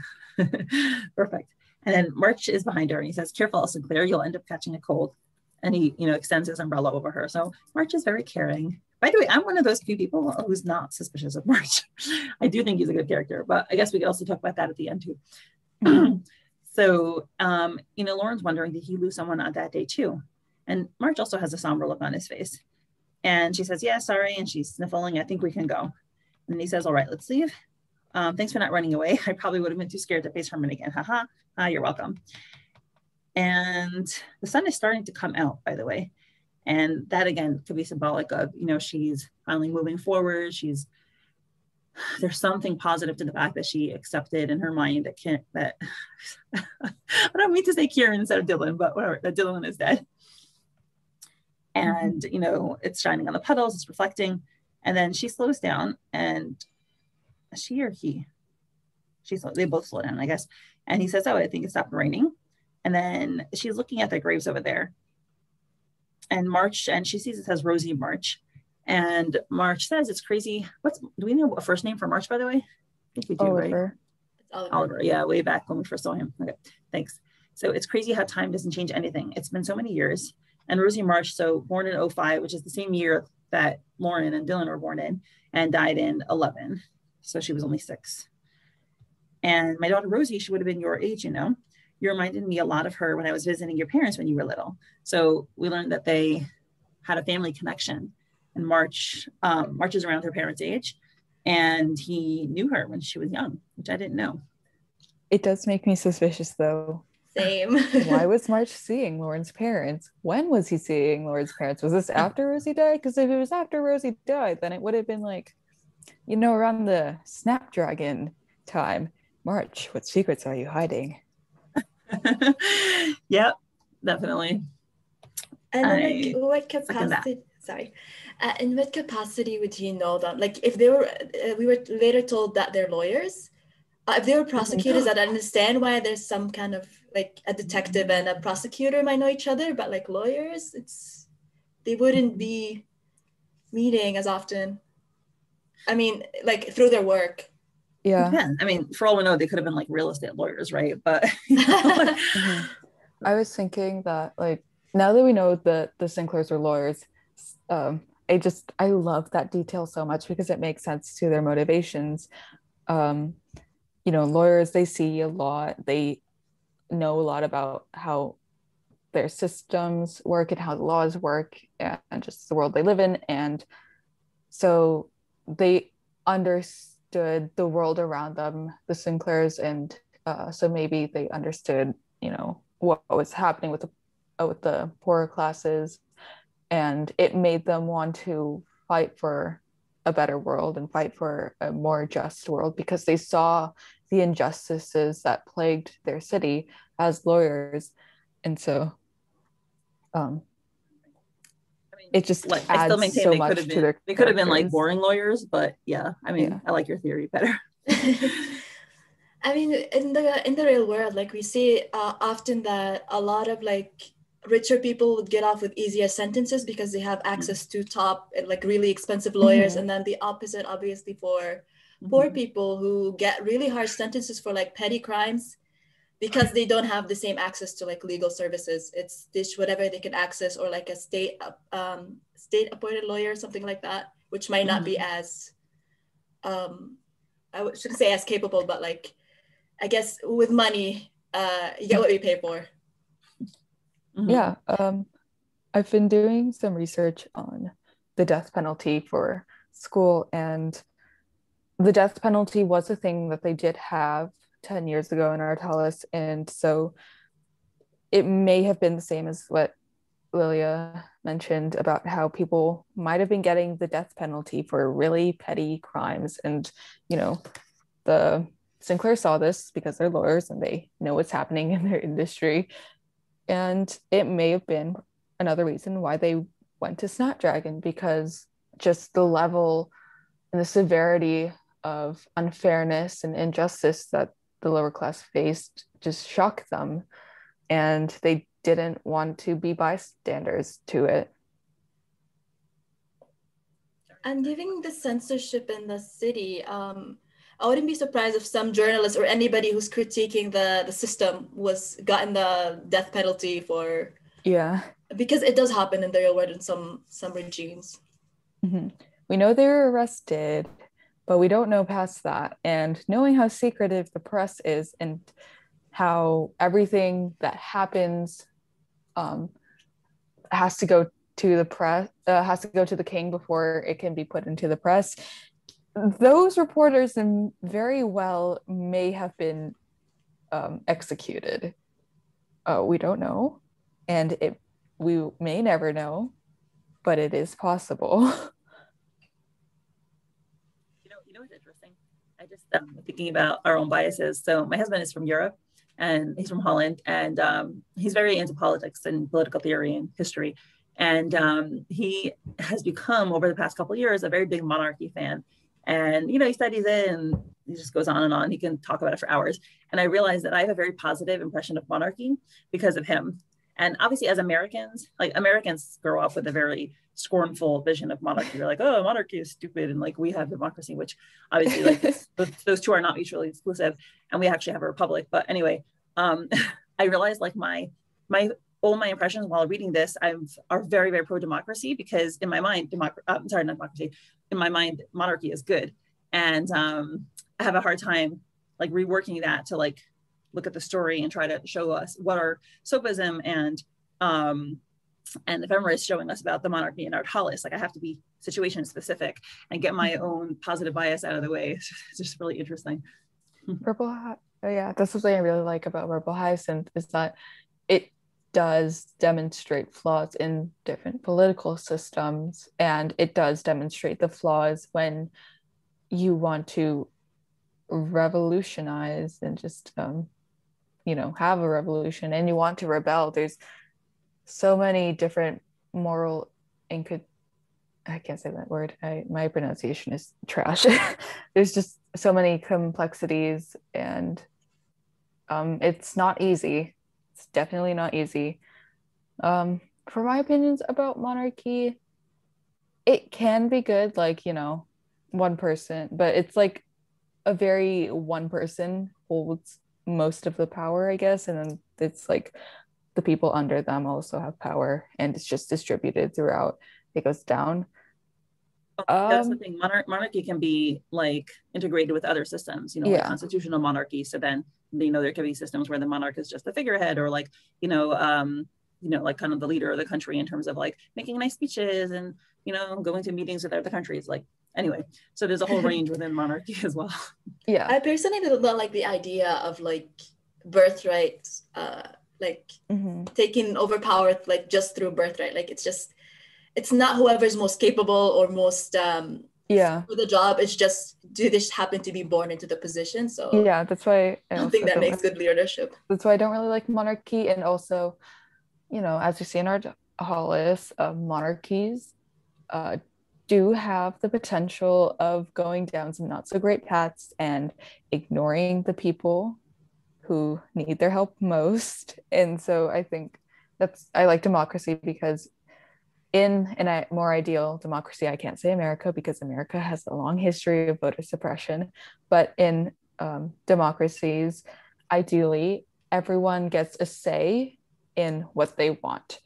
perfect. And then March is behind her and he says, careful, Sinclair, you'll end up catching a cold. And he, extends his umbrella over her. So March is very caring. By the way, I'm one of those few people who's not suspicious of March. I do think he's a good character, but I guess we could also talk about that at the end too. So, Lauren's wondering, did he lose someone on that day too? And March also has a somber look on his face. And she says, yeah, sorry. And she's sniffling. I think we can go. And he says, all right, let's leave. Thanks for not running away. I probably would have been too scared to face Herman again. Haha. You're welcome. And the sun is starting to come out, by the way. And that, again, could be symbolic of, she's finally moving forward. There's something positive to the fact that she accepted in her mind that I don't mean to say Kieran instead of Dylan, but whatever, that Dylan is dead. And, it's shining on the petals, it's reflecting. And then she slows down, and she or he? They both slow down, I guess. And he says, oh, I think it stopped raining. And then she's looking at the graves over there. And she sees it says Rosie March. And March says, it's crazy. Do we know a first name for March, by the way? I think we do, Oliver. Right? Oliver, yeah, way back when we first saw him. Okay, thanks. So it's crazy how time doesn't change anything. It's been so many years. And Rosie March, so born in 05, which is the same year that Lauren and Dylan were born in, and died in 11. So she was only 6. And my daughter Rosie, she would have been your age, You reminded me a lot of her when I was visiting your parents when you were little. So we learned that they had a family connection. And March is around her parents' age. And he knew her when she was young, which I didn't know. It does make me suspicious, though. Same. Why was March seeing Lauren's parents? When was he seeing Lauren's parents? Was this after Rosie died? Because if it was after Rosie died, then it would have been like, around the Snapdragon time. March, what secrets are you hiding? Yep, definitely. And then, what capacity? Sorry, in what capacity would you know them? Like, if they were, we were later told that they're lawyers. If they were prosecutors, I'd understand why there's some kind of like a detective and a prosecutor might know each other, but like lawyers, they wouldn't be meeting as often. I mean, like through their work. Yeah. I mean, for all we know, they could have been like real estate lawyers, right? But I was thinking that, like, now that we know that the Sinclairs are lawyers, I love that detail so much because it makes sense to their motivations. Lawyers, they see a lot, they know a lot about how their systems work and how the laws work and just the world they live in. And so they understood the world around them, the Sinclairs, and so maybe they understood, what was happening with the poorer classes, and it made them want to fight for a better world and fight for a more just world because they saw the injustices that plagued their city as lawyers. And so it just adds I still maintain so they much to their they could have been like boring lawyers, but yeah, I mean, I like your theory better. I mean, in the real world, like we see often that a lot of like richer people would get off with easier sentences because they have access to top like really expensive lawyers, and then the opposite obviously for poor people who get really harsh sentences for like petty crimes because they don't have the same access to like legal services. It's this whatever they can access, or like a state appointed lawyer or something like that, which might not be as I shouldn't say as capable, but like I guess with money you get what you pay for. Yeah, I've been doing some research on the death penalty for school, and the death penalty was a thing that they did have 10 years ago in Ardhalis, and so it may have been the same as what Lilia mentioned about how people might have been getting the death penalty for really petty crimes, and the Sinclair saw this because they're lawyers and they know what's happening in their industry. And it may have been another reason why they went to Snapdragon, because just the level and the severity of unfairness and injustice that the lower class faced just shocked them. And they didn't want to be bystanders to it. And given the censorship in the city, I wouldn't be surprised if some journalists or anybody who's critiquing the system was gotten the death penalty for. Yeah. Because it does happen in the real world in some regimes. Mm-hmm. We know they were arrested, but we don't know past that. And knowing how secretive the press is and how everything that happens has to go to the press, has to go to the king before it can be put into the press. Those reporters very well may have been executed. We don't know, and we may never know, but it is possible. You know what's interesting? I just thinking about our own biases. So my husband is from Europe, and he's from Holland, and he's very into politics and political theory and history. And he has become, over the past couple of years, a very big monarchy fan. And, he studies it and he just goes on and on. He can talk about it for hours. And I realized that I have a very positive impression of monarchy because of him. And obviously, as Americans, Americans grow up with a very scornful vision of monarchy. We're like, oh, monarchy is stupid. And we have democracy, which obviously those two are not mutually exclusive. And we actually have a republic. But anyway, I realized all my impressions while reading this are very, very pro-democracy, because in my mind, in my mind, monarchy is good. And I have a hard time reworking that to look at the story and try to show us what are sopism and ephemera is showing us about the monarchy and Ardhalis. I have to be situation specific and get my own positive bias out of the way. It's just really interesting. Yeah, that's something I really like about Purple Hyacinth, is that it does demonstrate flaws in different political systems, and it does demonstrate the flaws when you want to revolutionize and just have a revolution and you want to rebel. There's so many different moral I can't say that word. My pronunciation is trash. There's just so many complexities, and it's not easy. It's definitely not easy. For my opinions about monarchy, it can be good, one person, but it's a very one person holds most of the power, I guess, and then it's the people under them also have power, and it's just distributed throughout. It goes down. That's the thing. Monarchy can be integrated with other systems, constitutional monarchy. So then, there can be systems where the monarch is just the figurehead, or kind of the leader of the country in terms of making nice speeches and, going to meetings with other countries. Anyway, so there's a whole range within monarchy as well. Yeah. I personally don't like the idea of birthright, taking over power just through birthright. It's not whoever's most capable or most for the job. It's just, do they just happen to be born into the position? So yeah, that's why I don't think that makes good leadership. That's why I don't really like monarchy. And also, as we see in Ardhalis, monarchies do have the potential of going down some not so great paths and ignoring the people who need their help most. And so I think I like democracy, because in a more ideal democracy, I can't say America because America has a long history of voter suppression, but in democracies, ideally, everyone gets a say in what they want.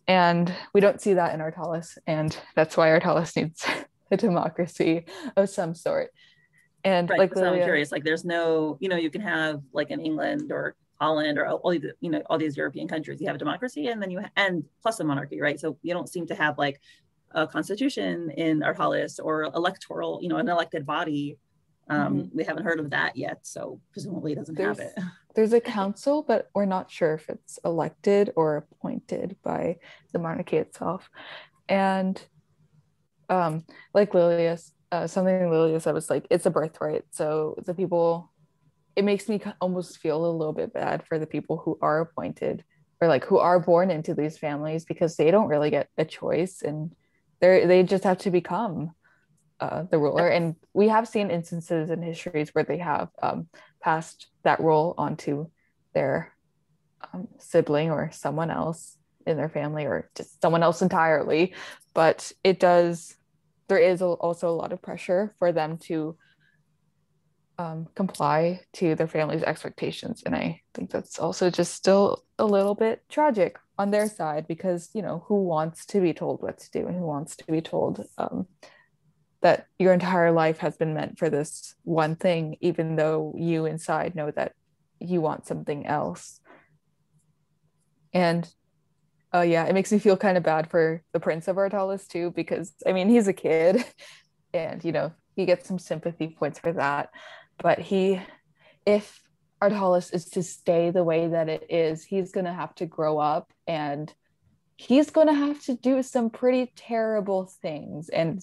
And we don't see that in Ardhalis, and that's why Ardhalis needs a democracy of some sort. And right, so I'm curious, there's no, you can have in England or Holland or all these European countries, you have a democracy and then and plus a monarchy, right? So you don't seem to have a constitution in Ardhalis or electoral, an elected body. We haven't heard of that yet, so presumably it doesn't have it. There's a council, but we're not sure if it's elected or appointed by the monarchy itself. And Lilia, something Lilia said was it's a birthright. So the people, it makes me almost feel a little bit bad for the people who are appointed or who are born into these families, because they don't really get a choice, and they just have to become the ruler. And we have seen instances in histories where they have passed that role onto their sibling or someone else in their family, or just someone else entirely. But it does there is also a lot of pressure for them to comply to their family's expectations. And I think that's also just still a little bit tragic on their side, because, you know, who wants to be told what to do, and who wants to be told that your entire life has been meant for this one thing, even though you inside know that you want something else. And yeah, it makes me feel kind of bad for the Prince of Ardhalis too, because I mean, he's a kid and, you know, he gets some sympathy points for that. But if Ardhalis is to stay the way that it is, he's going to have to grow up, and he's going to have to do some pretty terrible things. And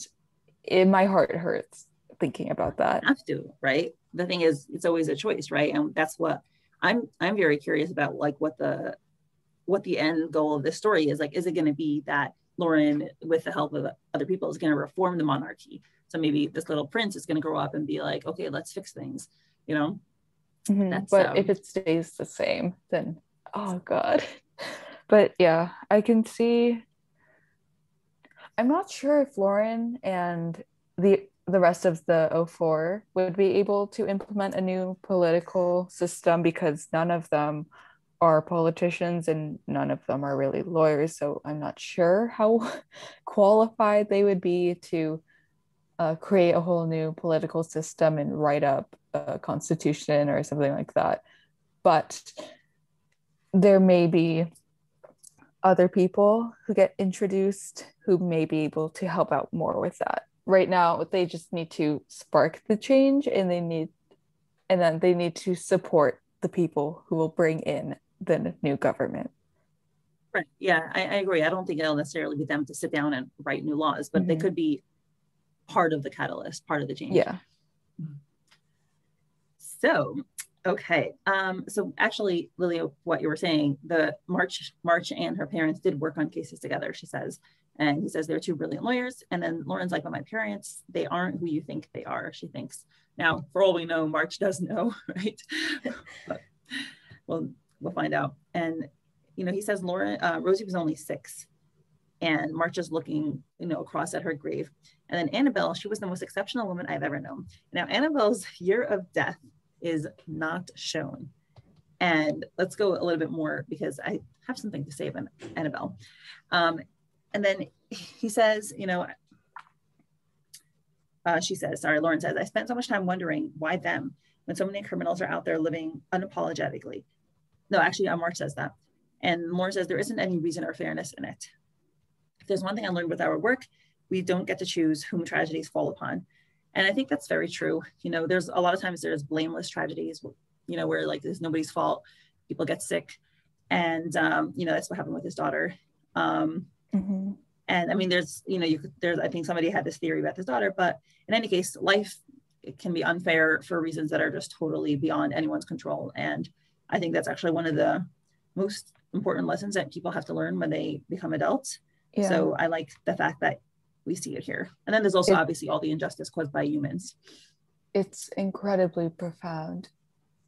my heart hurts thinking about that. Have to, right? The thing is, it's always a choice, right? And that's what I'm very curious about, like what the end goal of this story is. Like, is it going to be that Lauren, with the help of other people, is going to reform the monarchy? So maybe this little prince is going to grow up and be like, okay, let's fix things, you know? Mm-hmm. But if it stays the same, then, oh God. But yeah, I can see, I'm not sure if Lauren and the rest of the O4 would be able to implement a new political system, because none of them are politicians and none of them are really lawyers. So I'm not sure how qualified they would be to create a whole new political system and write up a constitution or something like that. But there may be other people who get introduced who may be able to help out more with that. Right now, they just need to spark the change, and then they need to support the people who will bring in the new government. Right. Yeah, I agree. I don't think it'll necessarily be them to sit down and write new laws, but they could be part of the catalyst, part of the change. Yeah. So, okay. So actually, Lilia, what you were saying, the March and her parents did work on cases together, she says. And he says they're two brilliant lawyers. And then Lauren's like, but my parents, they aren't who you think they are, she thinks. Now, for all we know, March does know, right? But we'll find out. And, you know, he says Rosie was only 6. And March is looking, you know, across at her grave. And then Annabelle, she was the most exceptional woman I've ever known. Now, Annabelle's year of death is not shown. And let's go a little bit more, because I have something to say about Annabelle. And then he says, you know, Lauren says, I spent so much time wondering why them, when so many criminals are out there living unapologetically. No, actually, March says that. And Lauren says, there isn't any reason or fairness in it. If there's one thing I learned with our work, we don't get to choose whom tragedies fall upon. And I think that's very true. You know, there's a lot of times there's blameless tragedies, you know, where like there's nobody's fault, people get sick. And, you know, that's what happened with his daughter. And I mean, there's, you know, I think somebody had this theory about his daughter, but in any case, life, it can be unfair for reasons that are just totally beyond anyone's control. And I think that's actually one of the most important lessons that people have to learn when they become adults. Yeah. So I like the fact that we see it here. And then there's also obviously all the injustice caused by humans. It's incredibly profound.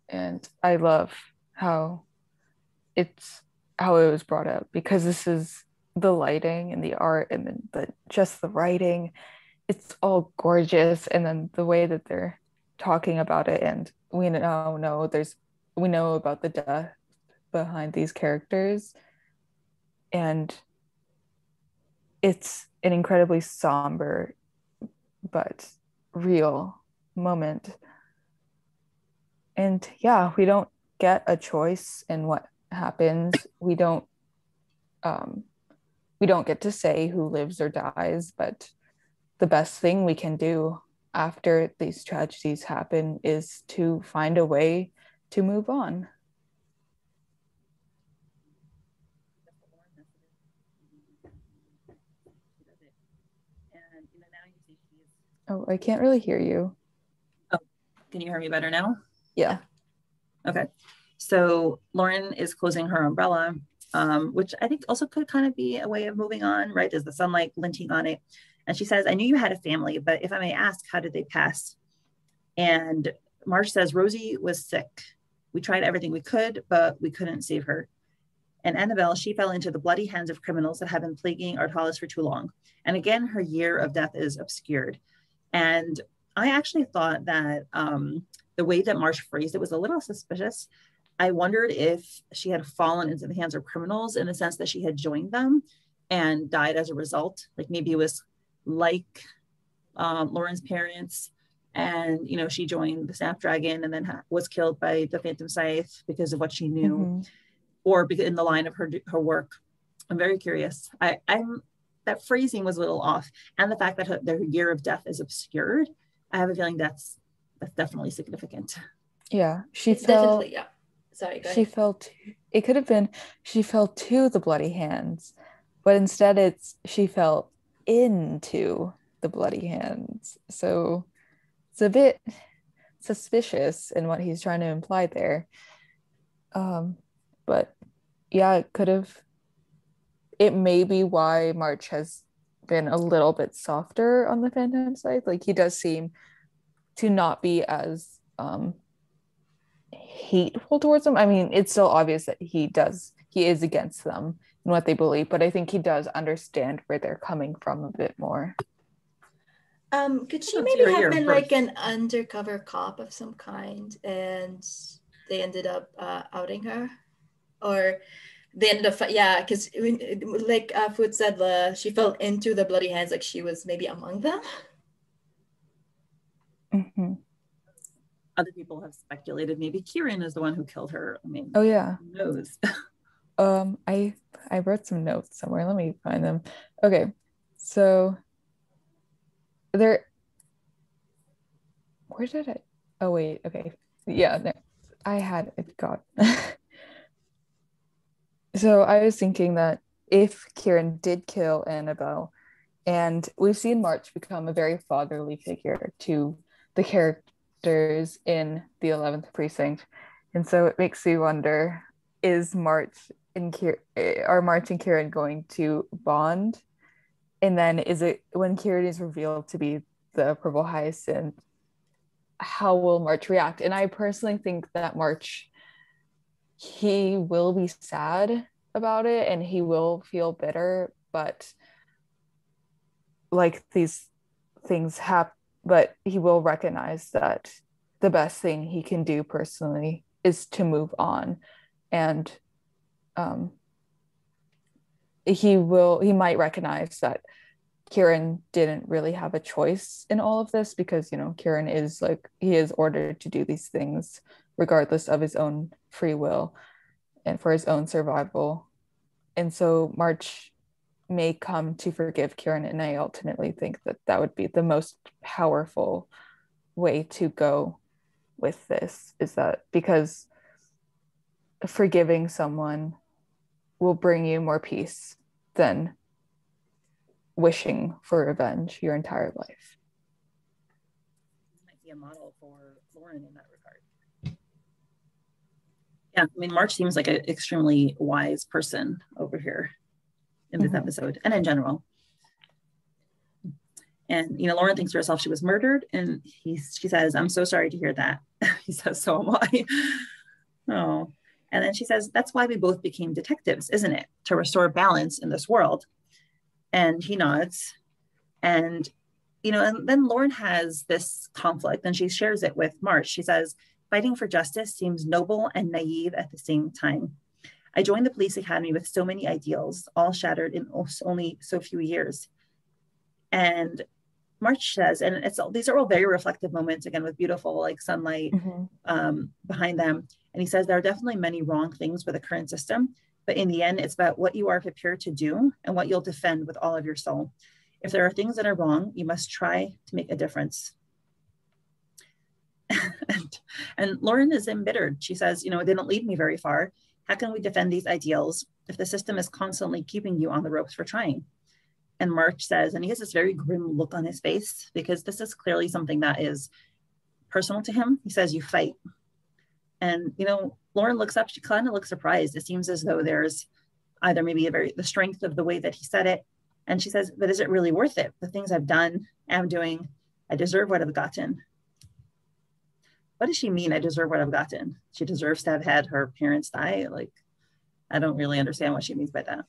And I love how it was brought up, because this is the lighting and the art and then just the writing. It's all gorgeous. And then the way that they're talking about it, and we know about the death behind these characters. And it's an incredibly somber but real moment. And yeah, we don't get a choice in what happens. We don't get to say who lives or dies, but the best thing we can do after these tragedies happen is to find a way to move on. Oh, I can't really hear you. Oh, can you hear me better now? Yeah. Okay. So Lauren is closing her umbrella, which I think also could kind of be a way of moving on, right? There's the sunlight glinting on it. And she says, I knew you had a family, but if I may ask, how did they pass? And Marsh says, Rosie was sick. We tried everything we could, but we couldn't save her. And Annabelle, she fell into the bloody hands of criminals that have been plaguing Ardhalis for too long. And again, her year of death is obscured. And I actually thought that the way that Marsh phrased it was a little suspicious. I wondered if she had fallen into the hands of criminals in the sense that she had joined them and died as a result. Like maybe it was like Lauren's parents, and she joined the Snapdragon and then was killed by the Phantom Scythe because of what she knew, or because in the line of her work. I'm very curious. I'm that phrasing was a little off, and the fact that their year of death is obscured. I have a feeling that's definitely significant. Yeah, definitely, yeah. Sorry, go ahead. She fell to, it could have been she fell to the bloody hands, but instead she fell into the bloody hands. So it's a bit suspicious in what he's trying to imply there. But yeah, it may be why March has been a little bit softer on the Phantom Scythe. Like he does seem to not be as hateful towards them. I mean, it's still obvious that he is against them and what they believe, but I think he does understand where they're coming from a bit more. Could she maybe have been like an undercover cop of some kind and they ended up outing her? Or they ended up, because like Fwoot said, she fell into the bloody hands, like she was maybe among them. Mm-hmm. Other people have speculated maybe Kieran is the one who killed her. I mean, oh yeah, who knows? I wrote some notes somewhere. Let me find them. Okay, so where did I? Oh wait, okay, yeah, no, I had it. God. So I was thinking that if Kieran did kill Annabelle, and we've seen March become a very fatherly figure to the characters in the 11th precinct, and so it makes me wonder, are March and Kieran going to bond? And then is it when Kieran is revealed to be the purple hyacinth, how will March react? And I personally think that March, he will be sad about it and he will feel bitter, but like these things happen, but he will recognize that the best thing he can do personally is to move on. And he might recognize that Kieran didn't really have a choice in all of this because, Kieran is he is ordered to do these things regardless of his own free will and for his own survival. And so March may come to forgive Kieran, and I ultimately think that would be the most powerful way to go with this, is that because forgiving someone will bring you more peace than wishing for revenge your entire life. This might be a model for Lauren in that regard. Yeah, I mean, March seems like an extremely wise person over here in this episode and in general. And, Lauren thinks to herself she was murdered, and she says, "I'm so sorry to hear that." He says, "So am I." Oh. And then she says, "That's why we both became detectives, isn't it? To restore balance in this world." And he nods. And, and then Lauren has this conflict and she shares it with March. She says, "Fighting for justice seems noble and naive at the same time. I joined the police academy with so many ideals, all shattered in only so few years." And March says, and these are all very reflective moments, again, with beautiful sunlight behind them. And he says, "There are definitely many wrong things with the current system, but in the end, it's about what you are prepared to do and what you'll defend with all of your soul. If there are things that are wrong, you must try to make a difference." and Lauren is embittered. She says, "It didn't lead me very far. How can we defend these ideals if the system is constantly keeping you on the ropes for trying?" And March says, and he has this very grim look on his face because this is clearly something that is personal to him. He says, "You fight." And, Lauren looks up, she kind of looks surprised. It seems as though there's either maybe the strength of the way that he said it. And she says, "But is it really worth it? The things I've done, am doing, I deserve what I've gotten." What does she mean, I deserve what I've gotten? She deserves to have had her parents die? I don't really understand what she means by that.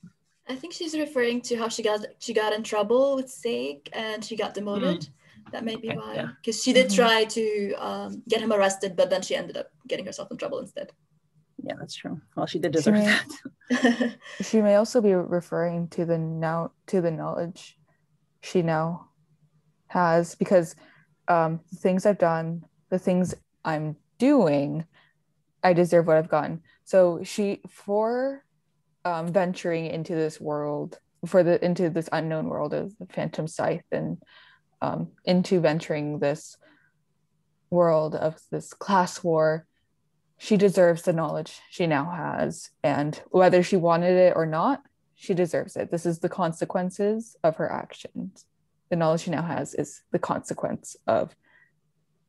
I think she's referring to how she got in trouble with Sake and she got demoted. That may be why. Because she did try to get him arrested, but then she ended up getting herself in trouble instead. Yeah, that's true. Well, she did deserve that. She may also be referring to the knowledge she now has, because the things I've done, the things I'm doing, I deserve what I've gotten. So for venturing into this world, into this unknown world of the Phantom Scythe, and into venturing this world of this class war, she deserves the knowledge she now has, and whether she wanted it or not, she deserves it. This is the consequences of her actions. The knowledge she now has is the consequence of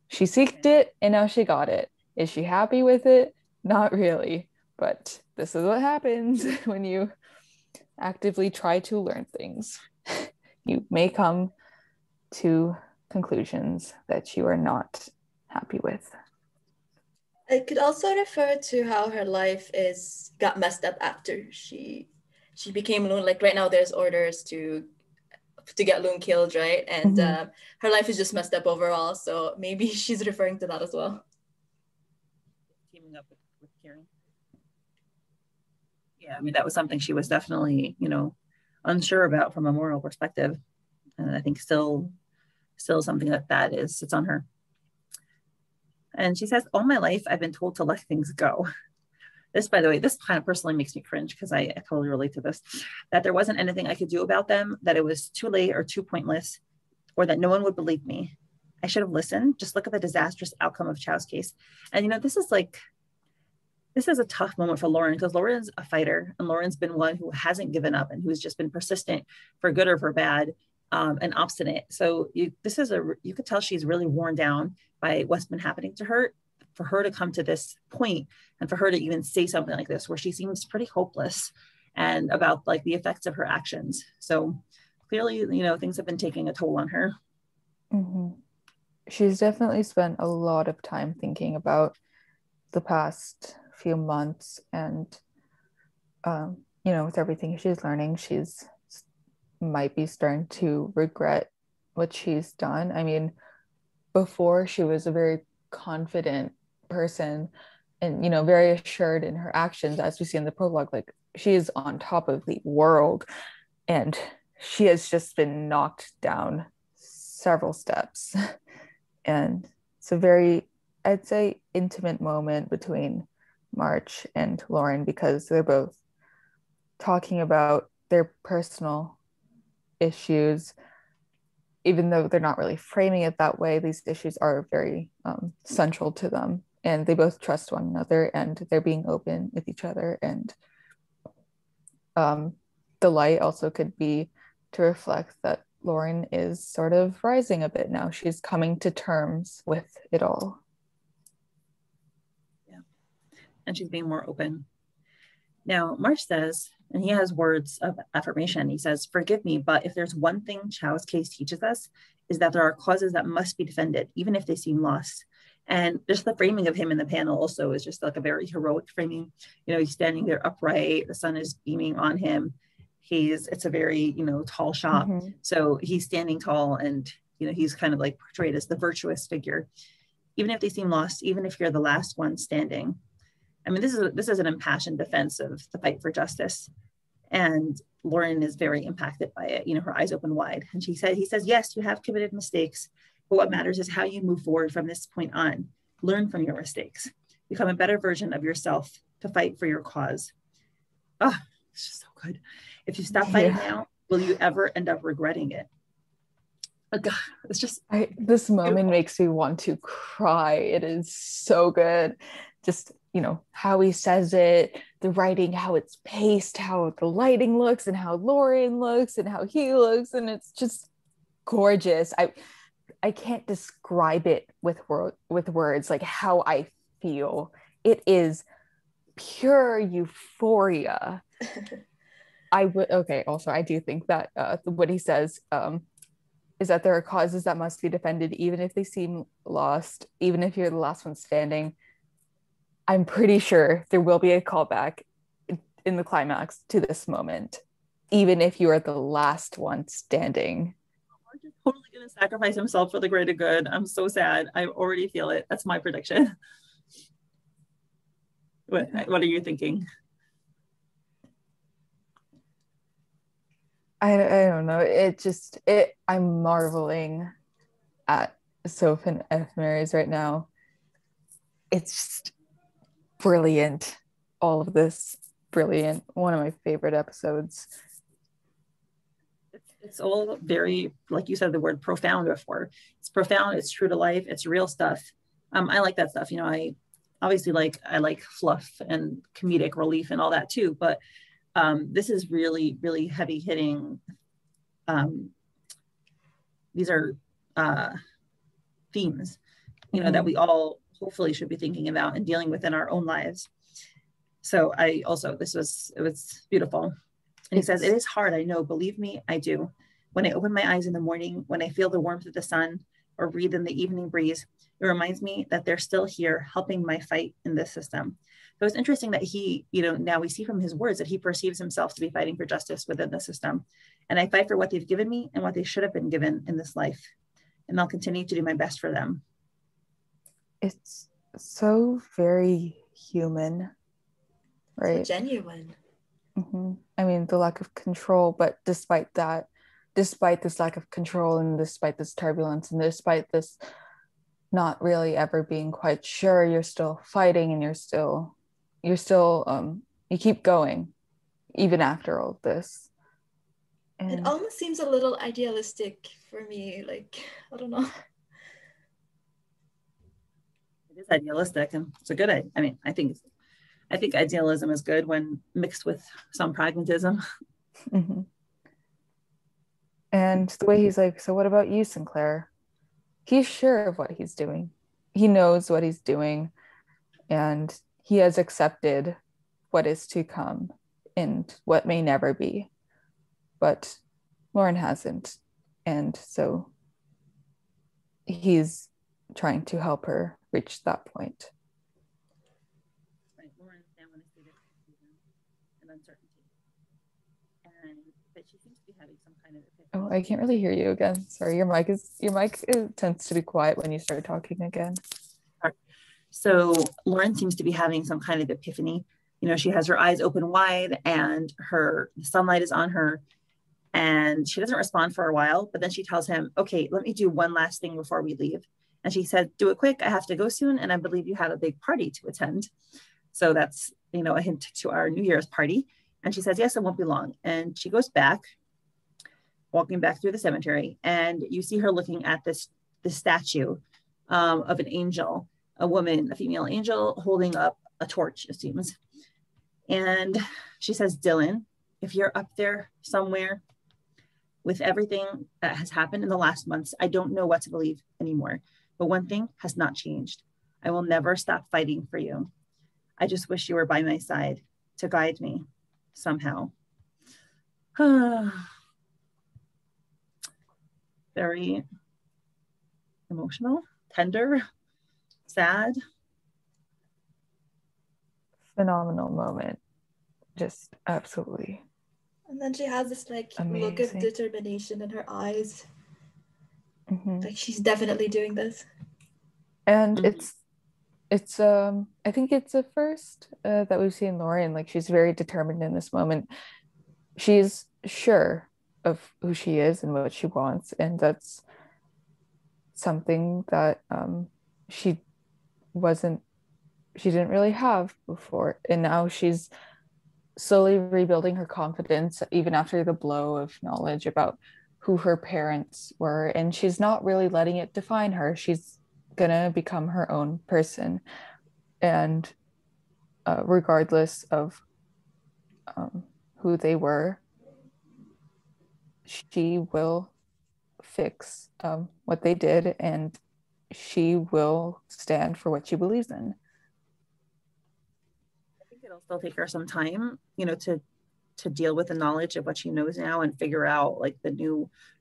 she seeked it and now she got it. Is she happy with it? Not really, but this is what happens when you actively try to learn things. You may come to conclusions that you are not happy with. It could also refer to how her life got messed up after she became Loon. Like right now, there's orders to get Loon killed, right? And her life is just messed up overall. So maybe she's referring to that as well. Teaming up with Kieran. Yeah, I mean, that was something she was definitely, unsure about from a moral perspective. And I think still something that it's on her. And she says, all my life, I've been told to let things go. This, by the way, this kind of personally makes me cringe because I totally relate to this, that there wasn't anything I could do about them, that it was too late or too pointless, or that no one would believe me. I should have listened. Just look at the disastrous outcome of Chow's case. And, this is a tough moment for Lauren, because Lauren's a fighter, and Lauren's been one who hasn't given up and who's just been persistent for good or for bad, and obstinate. So you could tell she's really worn down by what's been happening to her, for her to come to this point and for her to even say something like this, where she seems pretty hopeless and about like the effects of her actions. So clearly, things have been taking a toll on her. She's definitely spent a lot of time thinking about the past few months, and with everything she's learning, she's might be starting to regret what she's done. I mean, before she was a very confident person and very assured in her actions, as we see in the prologue. Like, she is on top of the world, and she has just been knocked down several steps. And it's a very, I'd say, intimate moment between March and Lauren, because they're both talking about their personal issues. Even though they're not really framing it that way, these issues are very central to them, and they both trust one another, and they're being open with each other. And the light also could be to reflect that Lauren is sort of rising a bit now. She's coming to terms with it all. Yeah, and she's being more open. Now, March says, and he has words of affirmation. He says, forgive me, but if there's one thing Chow's case teaches us, is that there are causes that must be defended, even if they seem lost. And just the framing of him in the panel also is just like a very heroic framing. He's standing there upright. The sun is beaming on him. It's a very, tall shot. So he's standing tall, and, he's kind of like portrayed as the virtuous figure. Even if they seem lost, even if you're the last one standing. I mean, this is an impassioned defense of the fight for justice. And Lauren is very impacted by it. Her eyes open wide. And he says, yes, you have committed mistakes, but what matters is how you move forward from this point on. Learn from your mistakes. Become a better version of yourself to fight for your cause. Oh, it's just so good. If you stop fighting now, will you ever end up regretting it? Oh, God, it's just... this moment makes me want to cry. It is so good. Just, how he says it, the writing, how it's paced, how the lighting looks, and how Lauren looks, and how he looks, and it's just gorgeous. I can't describe it with words, like how I feel. It is pure euphoria. Also, I do think that what he says is that there are causes that must be defended, even if they seem lost, even if you're the last one standing. I'm pretty sure there will be a callback in the climax to this moment, even if you are the last one standing. Marge is totally going to sacrifice himself for the greater good. I'm so sad. I already feel it. That's my prediction. What are you thinking? I don't know. I'm marveling at Soph and Ephemeris right now. It's just brilliant. All of this brilliant. One of my favorite episodes. It's all very, like you said, the word profound before. It's profound. It's true to life. It's real stuff. I like that stuff. I obviously I like fluff and comedic relief and all that too. But this is really, really heavy hitting. These are themes, that we all hopefully should be thinking about and dealing with in our own lives. So it was beautiful. And he says, "It is hard, I know, believe me, I do. When I open my eyes in the morning, when I feel the warmth of the sun or breathe in the evening breeze, it reminds me that they're still here helping my fight in this system." So it's interesting that he, now we see from his words that he perceives himself to be fighting for justice within the system. And I fight for what they've given me and what they should have been given in this life. And I'll continue to do my best for them. It's so very human, right? So genuine. Mm-hmm. I mean, the lack of control, but despite this lack of control and despite this turbulence and despite this not really ever being quite sure, you're still fighting and you keep going even after all this. And it almost seems a little idealistic for me. I don't know. It is idealistic, and it's a good. I think idealism is good when mixed with some pragmatism. Mm-hmm. And the way he's like, "So what about you, Sinclair?" He's sure of what he's doing. He knows what he's doing, and he has accepted what is to come and what may never be. But Lauren hasn't. And so he's trying to help her reach that point. Right. Lauren and when they say confusion and uncertainty. But she seems to be having some kind of epiphany. Oh, I can't really hear you again. Sorry, your mic tends to be quiet when you start talking again. So Lauren seems to be having some kind of epiphany. She has her eyes open wide and the sunlight is on her, and she doesn't respond for a while, but then she tells him, "Okay, let me do one last thing before we leave." And she said, "Do it quick. I have to go soon. And I believe you have a big party to attend." So that's, a hint to our New Year's party. And she says, "Yes, it won't be long." And she goes back, walking back through the cemetery, and you see her looking at this statue of an angel, a female angel holding up a torch, it seems. And she says, "Dylan, if you're up there somewhere with everything that has happened in the last months, I don't know what to believe anymore. But one thing has not changed. I will never stop fighting for you. I just wish you were by my side to guide me somehow." Very emotional, tender, sad. Phenomenal moment. Just absolutely. And then she has this amazing look of determination in her eyes. Mm-hmm. She's definitely doing this. And it's I think it's a first that we've seen Lauren. She's very determined in this moment. She's sure of who she is and what she wants, and that's something that she didn't really have before, and now she's slowly rebuilding her confidence even after the blow of knowledge about who her parents were, and she's not really letting it define her. She's gonna become her own person, and regardless of who they were, she will fix what they did, and she will stand for what she believes in. I think it'll still take her some time, to deal with the knowledge of what she knows now and figure out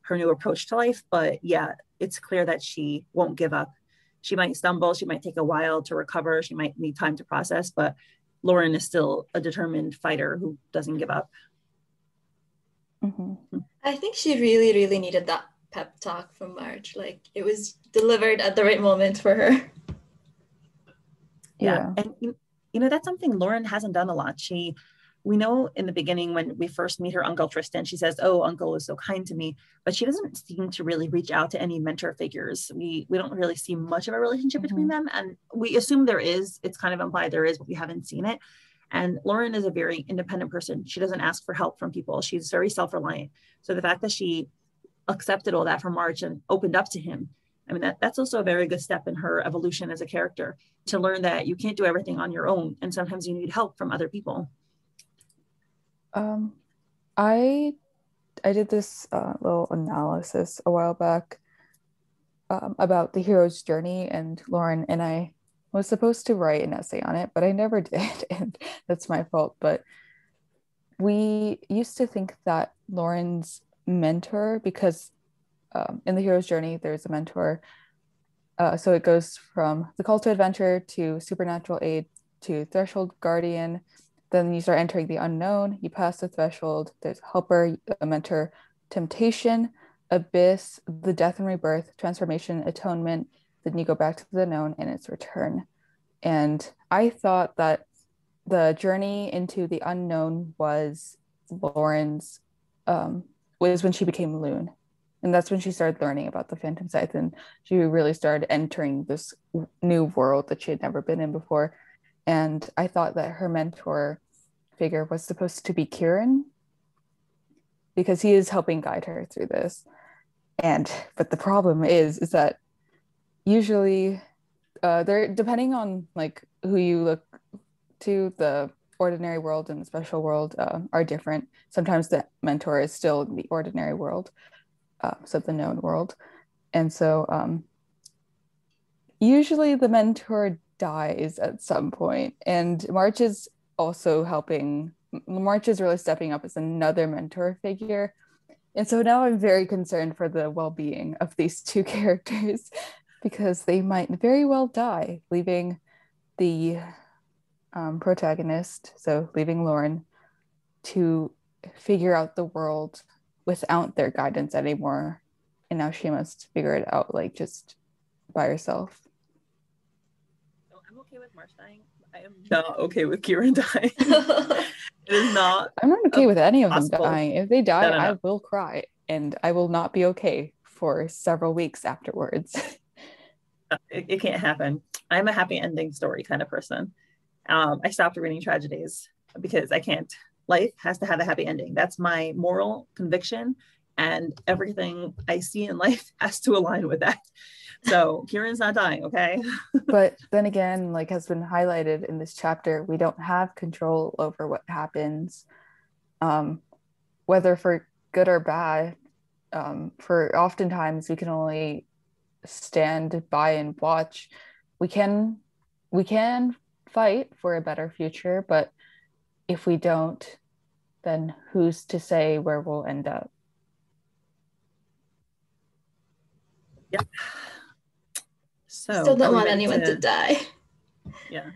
her new approach to life. But yeah, it's clear that she won't give up. She might stumble, she might take a while to recover, she might need time to process, but Lauren is still a determined fighter who doesn't give up. I think she really, really needed that pep talk from March. Like, it was delivered at the right moment for her. Yeah. And that's something Lauren hasn't done a lot. We know in the beginning when we first meet her uncle Tristan, she says, "Oh, uncle is so kind to me," but she doesn't seem to really reach out to any mentor figures. We don't really see much of a relationship between them, and we assume there is. It's kind of implied there is, but we haven't seen it. And Lauren is a very independent person. She doesn't ask for help from people. She's very self-reliant. So the fact that she accepted all that from March and opened up to him, I mean, that's also a very good step in her evolution as a character, to learn that you can't do everything on your own, and sometimes you need help from other people. I did this little analysis a while back about the hero's journey, and Lauren and I was supposed to write an essay on it, but I never did, and that's my fault. But we used to think that Lauren's mentor, because in the hero's journey, there's a mentor. So it goes from the call to adventure to supernatural aid to threshold guardian. Then you start entering the unknown. You pass the threshold. There's helper, a mentor, temptation, abyss, the death and rebirth, transformation, atonement. Then you go back to the known and its return. And I thought that the journey into the unknown was Lauren's, was when she became Loon. And that's when she started learning about the Phantom Scythe, and she really started entering this new world that she had never been in before. And I thought that her mentor figure was supposed to be Kieran, because he is helping guide her through this. But the problem is that usually they're, depending on like who you look to, the ordinary world and the special world are different. Sometimes the mentor is still in the ordinary world, so the known world. And so usually the mentor dies at some point, and March is also helping. March is really stepping up as another mentor figure, and so now I'm very concerned for the well-being of these two characters, because they might very well die, leaving the protagonist, so leaving Lauren, to figure out the world without their guidance anymore, and now she must figure it out like just by herself. I'm okay with March dying. I am not okay with Kieran dying. It is not. I'm not okay with any of them possible. dying. If they die, No. I will cry, and I will not be okay for several weeks afterwards. It can't happen. I'm a happy ending story kind of person. I stopped reading tragedies because I can't. Life has to have a happy ending. That's my moral conviction, and everything I see in life has to align with that. So Kieran's not dying, okay? But then again, like has been highlighted in this chapter, we don't have control over what happens, whether for good or bad. For oftentimes we can only stand by and watch. We can fight for a better future, but if we don't, then who's to say where we'll end up? Yeah. So still don't want anyone to die. Yeah.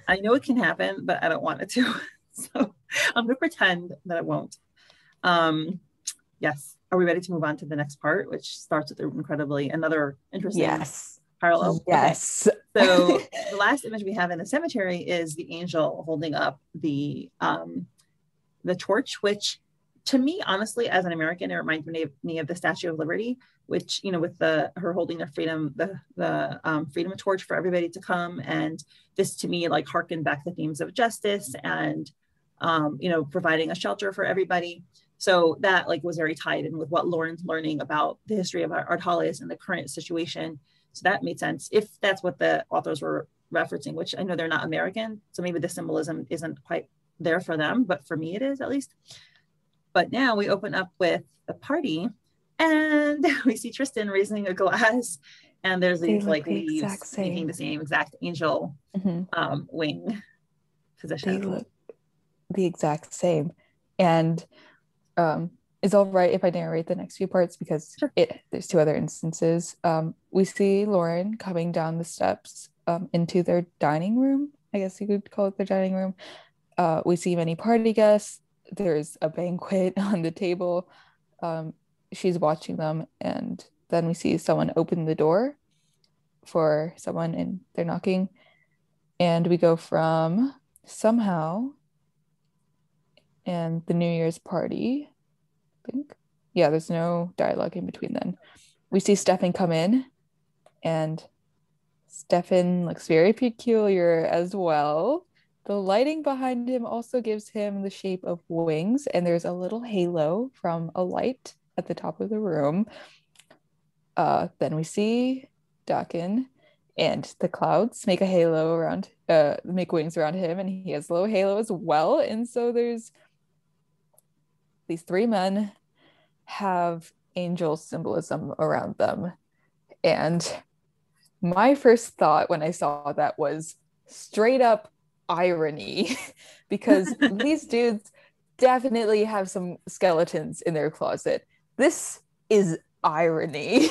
I know it can happen, but I don't want it to. So I'm gonna pretend that it won't. Yes. Are we ready to move on to the next part, which starts with another interesting parallel? Yes. Okay. So the last image we have in the cemetery is the angel holding up the torch, which to me, honestly, as an American, it reminds me of the Statue of Liberty, which, with her holding the freedom torch for everybody to come. And this to me, like, harkened back to themes of justice and, providing a shelter for everybody. So that was very tied in with what Lauren's learning about the history of Ardhalis and the current situation. So that made sense if that's what the authors were referencing, which I know they're not American. So maybe the symbolism isn't quite there for them, but for me it is, at least. But now we open up with a party and we see Tristan raising a glass, and there's these leaves making the same exact angel wing position. They look the exact same. And it's all right if I narrate the next few parts, because there's two other instances. We see Lauren coming down the steps into their dining room, I guess you could call it the dining room. We see many party guests. There's a banquet on the table. She's watching them, and then we see someone open the door for someone, and they're knocking. And we go from somehow and the New Year's party, I think. Yeah, there's no dialogue in between then. We see Stefan come in, and Stefan looks very peculiar as well. The lighting behind him also gives him the shape of wings, and there's a little halo from a light at the top of the room. Then we see Dakin, and the clouds make a halo around, make wings around him, and he has a little halo as well. And so there's these three men have angel symbolism around them. And my first thought when I saw that was straight up irony, because these dudes definitely have some skeletons in their closet. This is irony.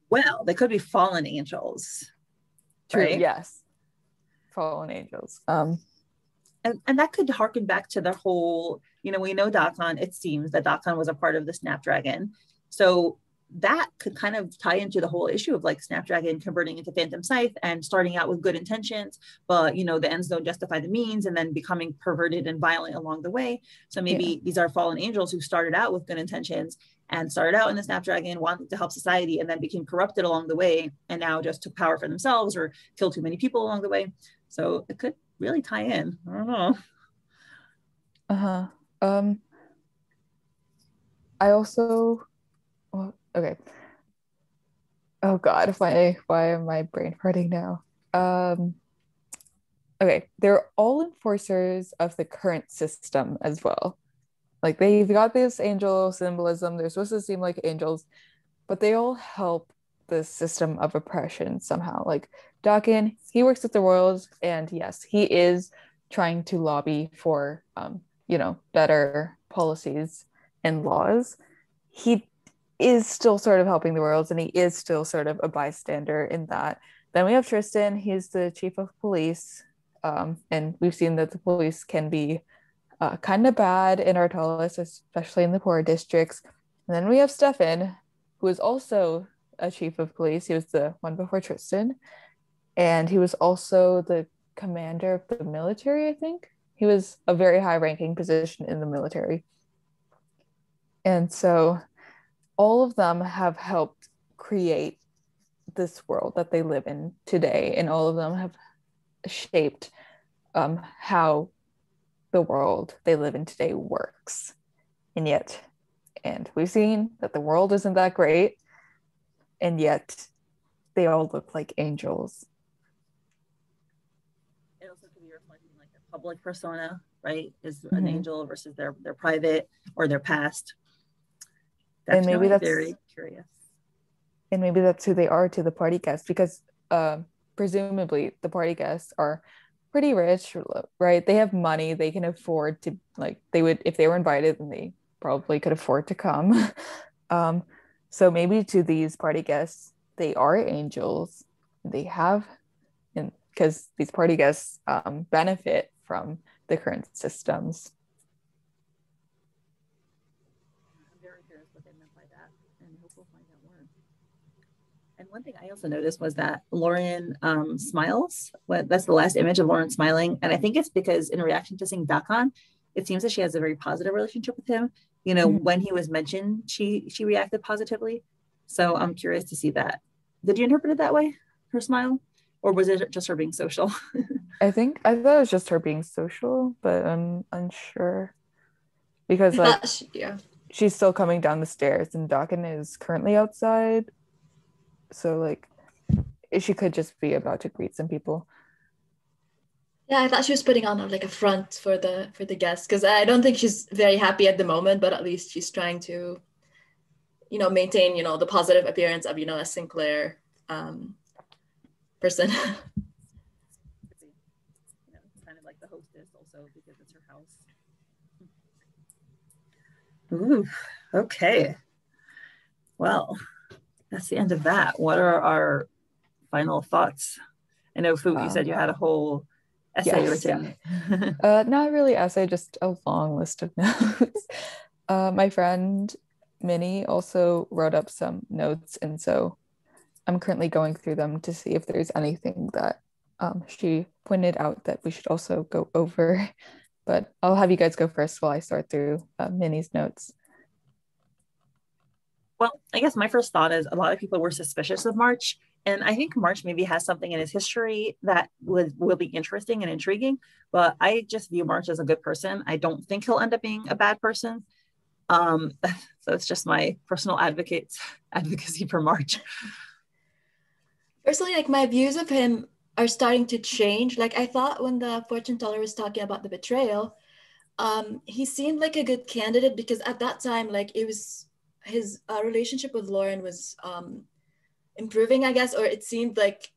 Well, they could be fallen angels. True, right? yes. Fallen angels. And that could harken back to the whole, we know Dakan, it seems that Dakan was a part of the Snapdragon. So that could kind of tie into the whole issue of like Snapdragon converting into Phantom Scythe and starting out with good intentions, but the ends don't justify the means, and then becoming perverted and violent along the way. So maybe these are fallen angels who started out with good intentions and started out in the Snapdragon, wanting to help society, and then became corrupted along the way, and now just took power for themselves or killed too many people along the way. So it could really tie in. I don't know. I also, well, okay. Oh God, why am I brain farting now? Okay, they're all enforcers of the current system as well. Like they've got this angel symbolism. They're supposed to seem like angels, but they all help the system of oppression somehow. Like Dakin, he works with the royals, and yes, he is trying to lobby for better policies and laws. He is still sort of helping the royals, and he is still sort of a bystander in that. Then we have Tristan, he's the chief of police. And we've seen that the police can be kind of bad in Ardhalis, especially in the poor districts. And then we have Stefan, who is also a chief of police. He was the one before Tristan. And he was also the commander of the military, I think. He was a very high-ranking position in the military. And so all of them have helped create this world that they live in today. And all of them have shaped how the world they live in today works. And we've seen that the world isn't that great, and yet they all look like angels. It also could be reflecting like their public persona, right? Is an angel versus their private or their past. Definitely, and maybe that's very curious. And maybe that's who they are to the party guests, because presumably the party guests are pretty rich, right? They have money. They can afford to, like, they would, if they were invited, then they probably could afford to come. So maybe to these party guests, they are angels. They have, and because these party guests benefit from the current systems. I'm very curious what they meant by that, and I hope we'll find out more. And one thing I also noticed was that Lauren smiles. That's the last image of Lauren smiling. And I think it's because in reaction to seeing Dakan, it seems that she has a very positive relationship with him. When he was mentioned, she reacted positively. So I'm curious to see that. Did you interpret it that way, her smile? Or was it just her being social? I thought it was just her being social, but I'm unsure. Because she's still coming down the stairs, and Dakin is currently outside. So like she could just be about to greet some people. Yeah, I thought she was putting on like a front for the guests, because I don't think she's very happy at the moment, but at least she's trying to maintain the positive appearance of a Sinclair person. Kind of like the hostess also, because it's her house. Ooh, okay. Well, that's the end of that. What are our final thoughts I know, Fwoot, you said you had a whole essay Yes. written. Not really essay, just a long list of notes. My friend Minnie also wrote up some notes, and so I'm currently going through them to see if there's anything that she pointed out that we should also go over. But I'll have you guys go first while I sort through Minnie's notes. Well, I guess my first thought is a lot of people were suspicious of March. And I think March maybe has something in his history that will be interesting and intriguing. But I just view March as a good person. I don't think he'll end up being a bad person. So it's just my personal advocacy for March. Personally, like my views of him are starting to change. Like I thought when the fortune teller was talking about the betrayal, he seemed like a good candidate because at that time, like it was his relationship with Lauren was improving, I guess, or it seemed like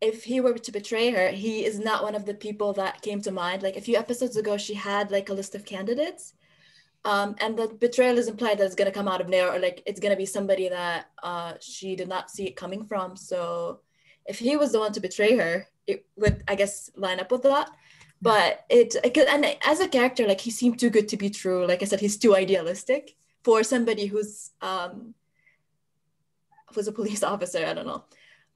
if he were to betray her, he is not one of the people that came to mind. Like a few episodes ago, she had like a list of candidates. And the betrayal is implied that it's going to come out of nowhere, or like it's going to be somebody that she did not see it coming from. So if he was the one to betray her, it would, I guess, line up with that. But and as a character, like he seemed too good to be true. Like I said, he's too idealistic for somebody who's was a police officer. I don't know.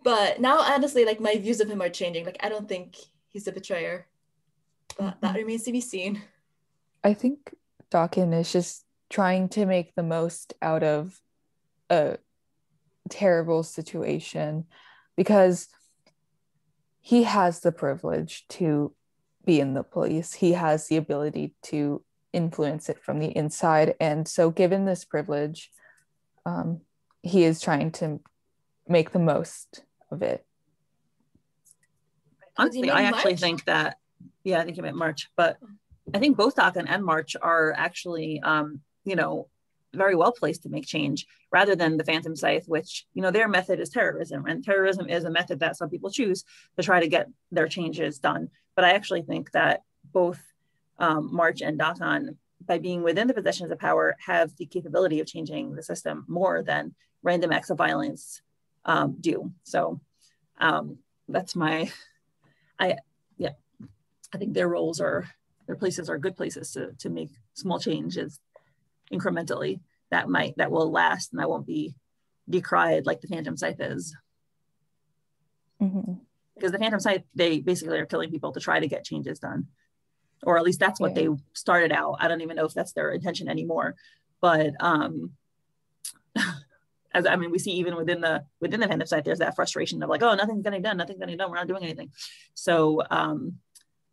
But now, honestly, like my views of him are changing. Like I don't think he's a betrayer, but that remains to be seen. I think Dawkins is just trying to make the most out of a terrible situation because he has the privilege to be in the police. He has the ability to influence it from the inside. And so given this privilege, he is trying to make the most of it. Honestly, I actually think that, yeah, I think you meant March, but I think both Dakan and March are actually, very well placed to make change rather than the Phantom Scythe, which, their method is terrorism. And terrorism is a method that some people choose to try to get their changes done. But I actually think that both March and Dakan, by being within the possessions of power, have the capability of changing the system more than random acts of violence do. So that's I think their places are good places to make small changes incrementally that will last and that won't be decried like the Phantom Scythe is. Mm-hmm. Because the Phantom Scythe, they basically are killing people to try to get changes done, or at least that's what they started out. I don't even know if that's their intention anymore, but we see even within the Phantom Scythe, there's that frustration of like, oh, nothing's getting done, we're not doing anything. So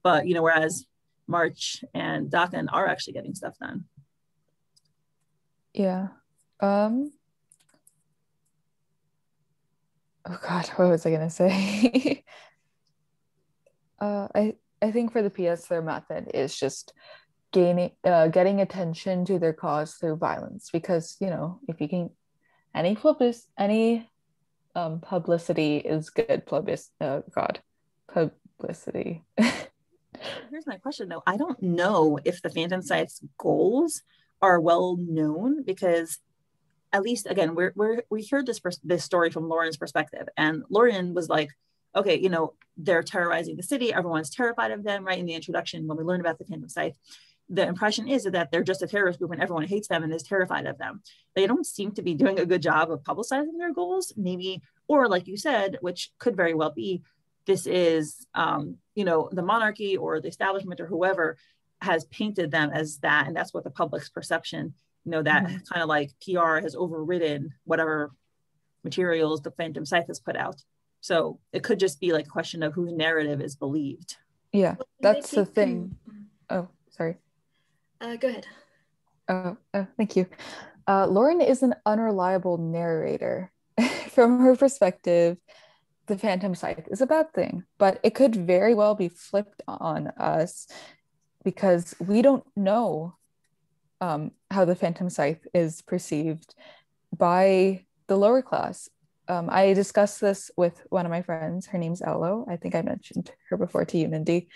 but whereas March and Dakan are actually getting stuff done. Yeah. Oh God, what was I gonna say? I think for the PS, their method is just getting attention to their cause through violence, because if you can, any publicity is good publicity. Here's my question though. I don't know if the Phantom Scythe's goals are well known, because at least again we heard this story from Lauren's perspective, and Lauren was like, okay, they're terrorizing the city, everyone's terrified of them, right? In the introduction, when we learn about the Phantom Scythe, the impression is that they're just a terrorist group and everyone hates them and is terrified of them. They don't seem to be doing a good job of publicizing their goals, maybe, or like you said, which could very well be, this is the monarchy or the establishment or whoever has painted them as that, and that's what the public's perception, that kind of like PR has overridden whatever materials the Phantom Scythe has put out. So it could just be like a question of whose narrative is believed. Yeah, that's the thing. Oh, sorry. Go ahead. Oh, thank you. Lauren is an unreliable narrator. From her perspective, the Phantom Scythe is a bad thing, but it could very well be flipped on us because we don't know how the Phantom Scythe is perceived by the lower class. I discussed this with one of my friends. Her name's Elo. I think I mentioned her before to you, Mindy.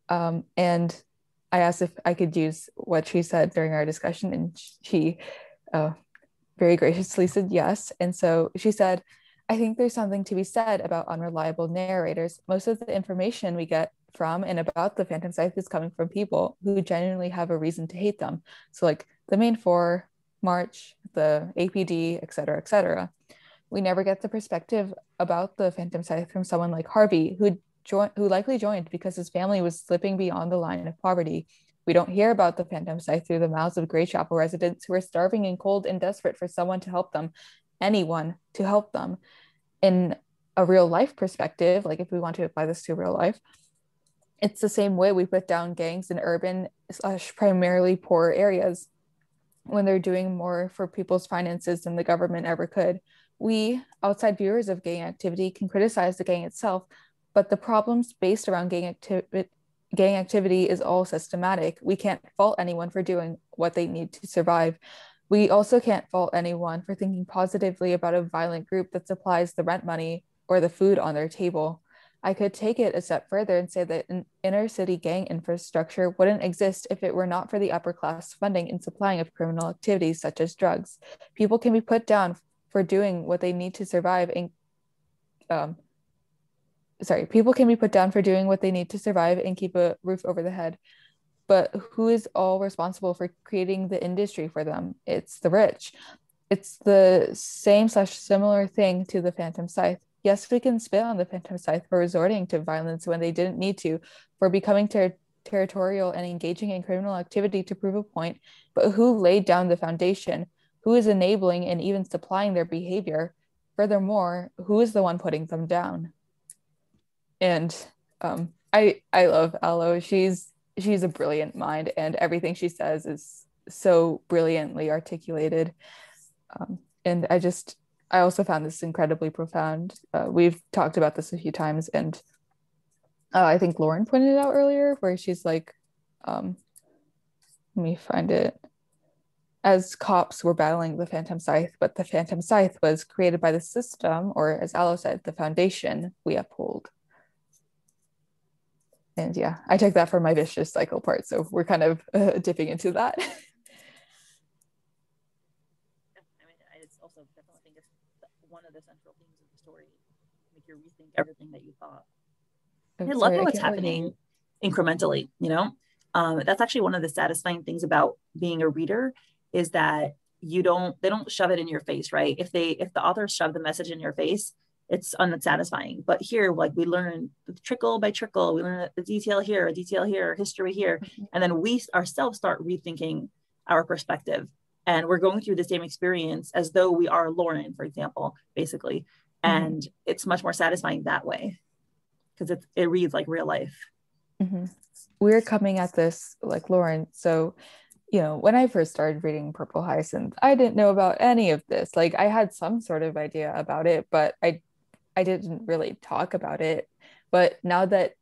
And I asked if I could use what she said during our discussion, and she very graciously said yes. And so she said, I think there's something to be said about unreliable narrators. Most of the information we get from and about the Phantom Scythe is coming from people who genuinely have a reason to hate them. So like the main four, March, the APD, etc., etc. We never get the perspective about the Phantom Scythe from someone like Harvey, who likely joined because his family was slipping beyond the line of poverty. We don't hear about the Phantom Scythe through the mouths of Grey Chapel residents who are starving and cold and desperate for someone to help them, anyone to help them. In a real life perspective, like if we want to apply this to real life, it's the same way we put down gangs in urban / primarily poor areas when they're doing more for people's finances than the government ever could. We, outside viewers of gang activity, can criticize the gang itself, but the problems based around gang activity is all systematic. We can't fault anyone for doing what they need to survive. We also can't fault anyone for thinking positively about a violent group that supplies the rent money or the food on their table. I could take it a step further and say that an inner city gang infrastructure wouldn't exist if it were not for the upper class funding and supplying of criminal activities such as drugs. People can be put down for doing what they need to survive people can be put down for doing what they need to survive and keep a roof over the head. But who is all responsible for creating the industry for them? It's the rich. It's the same/similar thing to the Phantom Scythe. Yes, we can spit on the Phantom Scythe for resorting to violence when they didn't need to, for becoming territorial and engaging in criminal activity to prove a point, but who laid down the foundation? Who is enabling and even supplying their behavior? Furthermore, who is the one putting them down? And I love Aloe. She's a brilliant mind, and everything she says is so brilliantly articulated. And I also found this incredibly profound. We've talked about this a few times, and I think Lauren pointed it out earlier, where she's like, let me find it. As cops were battling the Phantom Scythe, but the Phantom Scythe was created by the system, or as Aloe said, the foundation we uphold. And yeah, I took that for my vicious cycle part, so we're kind of dipping into that. I also definitely think it's one of the central themes of the story, make you rethink everything that you thought. I love how it's happening incrementally, that's actually one of the satisfying things about being a reader, is that they don't shove it in your face, right? If the authors shove the message in your face, it's unsatisfying. But here, like, we learn trickle by trickle, we learn a detail here, history here, and then we ourselves start rethinking our perspective, and we're going through the same experience as though we are Lauren, for example, basically. And it's much more satisfying that way, because it reads like real life. We're coming at this like Lauren. So, when I first started reading Purple Hyacinth, I didn't know about any of this. Like, I had some sort of idea about it, but I didn't really talk about it. But now that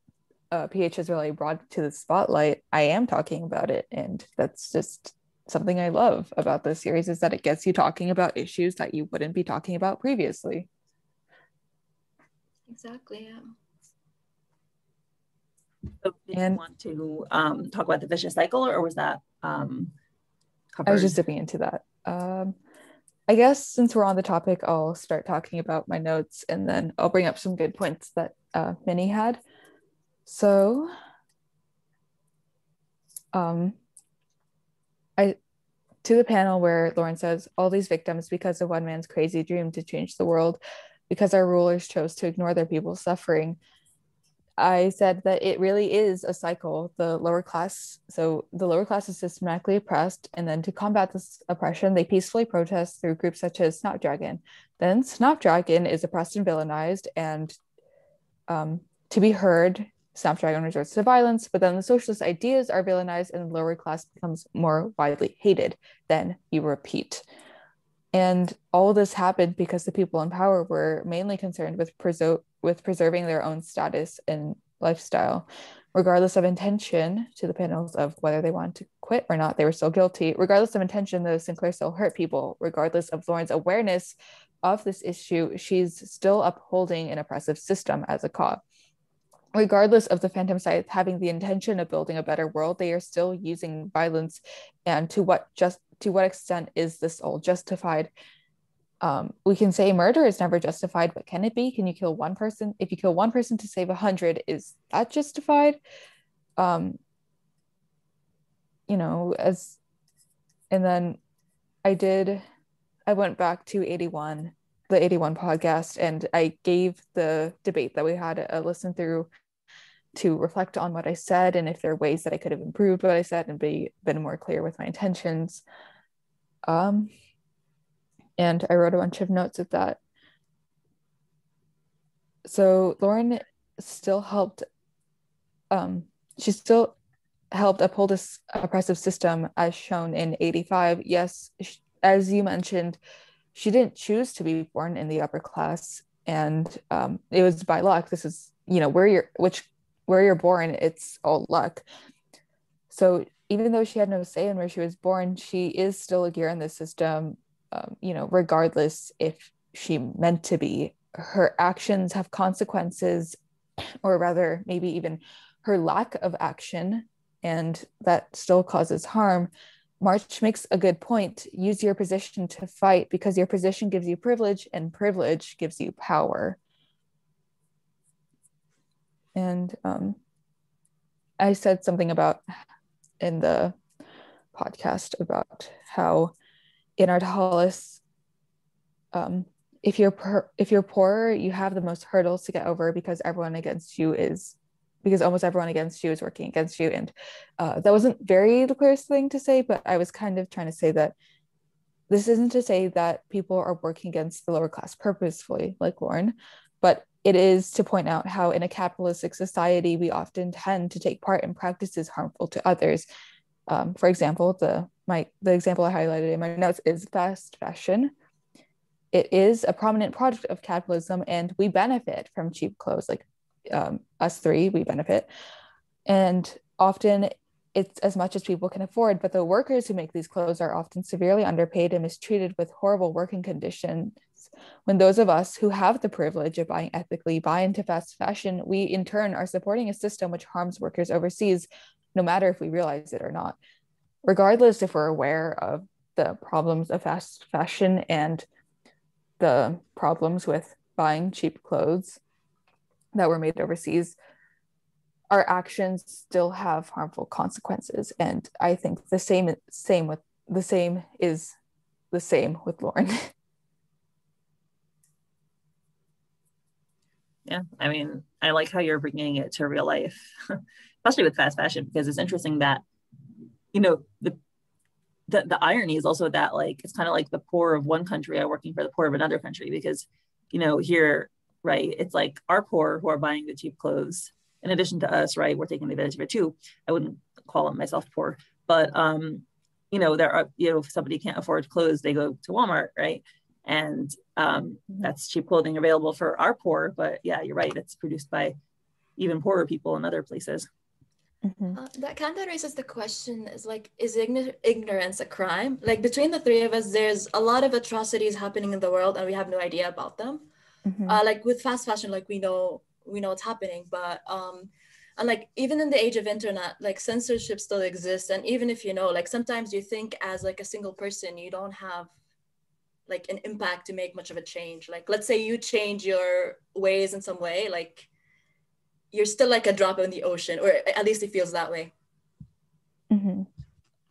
PH has really brought it to the spotlight, I am talking about it. And that's just something I love about this series, is that it gets you talking about issues that you wouldn't be talking about previously. Exactly, yeah. So did you want to talk about the vicious cycle, or was that covered? I was just dipping into that. I guess since we're on the topic, I'll start talking about my notes, and then I'll bring up some good points that Minnie had. So, to the panel where Lauren says, all these victims because of one man's crazy dream to change the world, because our rulers chose to ignore their people's suffering. I said that it really is a cycle. The lower class is systematically oppressed, and then to combat this oppression, they peacefully protest through groups such as Snapdragon. Then Snapdragon is oppressed and villainized, and to be heard, Snapdragon resorts to violence, but then the socialist ideas are villainized and the lower class becomes more widely hated. Then you repeat. And all this happened because the people in power were mainly concerned with preserving their own status and lifestyle. Regardless of intention, to the panels of whether they wanted to quit or not, they were still guilty. Regardless of intention, though, Sinclair still hurt people. Regardless of Lauren's awareness of this issue, she's still upholding an oppressive system as a cop. Regardless of the Phantom Scythe having the intention of building a better world, they are still using violence. And to what extent is this all justified? We can say murder is never justified, but can it be? Can you kill one person? If you kill one person to save 100, is that justified? Um, and then I went back to the 81 podcast, and I gave the debate that we had a listen through to reflect on what I said, and if there are ways that I could have improved what I said and been more clear with my intentions. And I wrote a bunch of notes of that. So Lauren still helped, she still helped uphold this oppressive system as shown in 85. Yes, as you mentioned, she didn't choose to be born in the upper class, and it was by luck. This is, where you're born, it's all luck. So even though she had no say in where she was born, she is still a gear in the system, regardless if she meant to be. Her actions have consequences, or rather, maybe even her lack of action, and that still causes harm. March makes a good point. Use your position to fight, because your position gives you privilege, and privilege gives you power. And I said something in the podcast about how in Ardhalis, if you're poor, you have the most hurdles to get over, because almost everyone against you is working against you. And that wasn't very the clearest thing to say, but I was kind of trying to say that this isn't to say that people are working against the lower class purposefully, like Lauren, but it is to point out how in a capitalistic society, we often tend to take part in practices harmful to others. For example, the example I highlighted in my notes is fast fashion. It is a prominent product of capitalism, and we benefit from cheap clothes. Like us three, we benefit. And often it's as much as people can afford, but the workers who make these clothes are often severely underpaid and mistreated with horrible working conditions. When those of us who have the privilege of buying ethically buy into fast fashion, we in turn are supporting a system which harms workers overseas, no matter if we realize it or not. Regardless if we're aware of the problems of fast fashion and the problems with buying cheap clothes that were made overseas, our actions still have harmful consequences. And I think the same is the same with Lauren. Yeah, I mean, I like how you're bringing it to real life, especially with fast fashion, because it's interesting that, the irony is also that, like, it's kind of like the poor of one country are working for the poor of another country, because, here, right, it's like our poor who are buying the cheap clothes, in addition to us, right, we're taking advantage of it too. I wouldn't call myself poor, but, there are, if somebody can't afford clothes, they go to Walmart, right? And that's cheap clothing available for our poor. But yeah, you're right. It's produced by even poorer people in other places. Mm-hmm. That kind of raises the question, is ignorance a crime? Like, between the three of us, there's a lot of atrocities happening in the world and we have no idea about them. Mm-hmm. Like with fast fashion, like we know what's happening, but and like even in the age of internet, like censorship still exists. And even if like sometimes you think as like a single person, you don't have like an impact to make much of a change. Like, let's say you change your ways in some way, like you're still like a drop in the ocean, or at least it feels that way. Mm-hmm.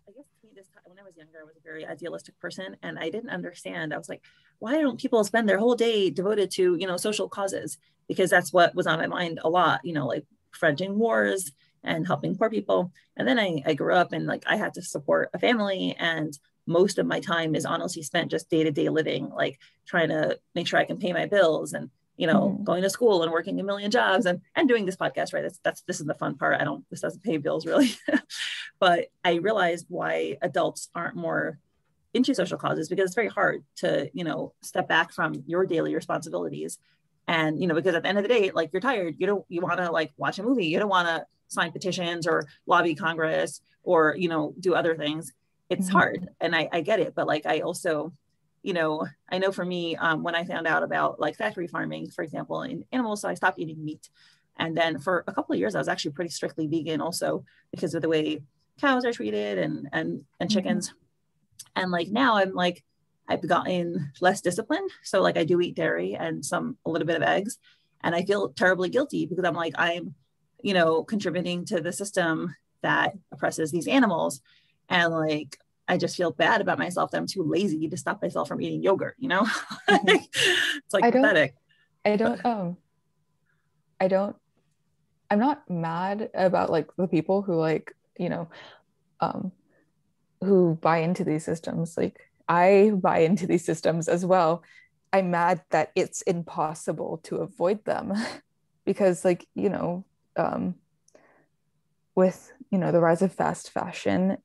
I guess when I was younger, I was a very idealistic person, and I didn't understand. I was like, why don't people spend their whole day devoted to, social causes? Because that's what was on my mind a lot, like preventing wars and helping poor people. And then I grew up, and like I had to support a family, and most of my time is honestly spent just day-to-day living, like trying to make sure I can pay my bills, and Mm-hmm. going to school and working a million jobs, and doing this podcast, right? This is the fun part. This doesn't pay bills really. But I realized why adults aren't more into social causes, because it's very hard to, step back from your daily responsibilities. And, because at the end of the day, like, you're tired, you want to like watch a movie, you don't want to sign petitions or lobby Congress or, do other things. It's Mm-hmm. hard. And I get it. But like, I also, I know for me, when I found out about like factory farming, for example, in animals, so I stopped eating meat. And then for a couple of years, I was actually pretty strictly vegan also, because of the way cows are treated and chickens. And like now I'm like, I've gotten less disciplined. So like I do eat dairy and a little bit of eggs, and I feel terribly guilty because I'm like, I'm, contributing to the system that oppresses these animals. And like, I just feel bad about myself that I'm too lazy to stop myself from eating yogurt, Mm-hmm. It's like pathetic. I'm not mad about like the people who like, who buy into these systems. Like I buy into these systems as well. I'm mad that it's impossible to avoid them because like, with, the rise of fast fashion,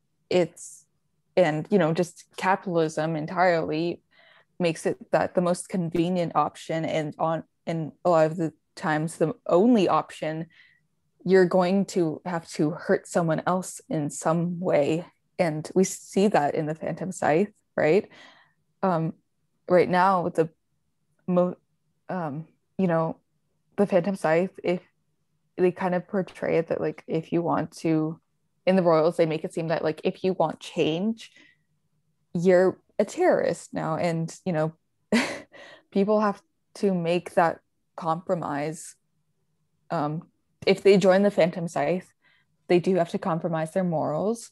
and just capitalism entirely makes it that the most convenient option and a lot of the times the only option, you're going to have to hurt someone else in some way. And we see that in the Phantom Scythe, right? Right now, with the Phantom Scythe, if they kind of portray it that like if you want to, in the royals, they make it seem that like if you want change, you're a terrorist now, and people have to make that compromise. If they join the Phantom Scythe, they do have to compromise their morals.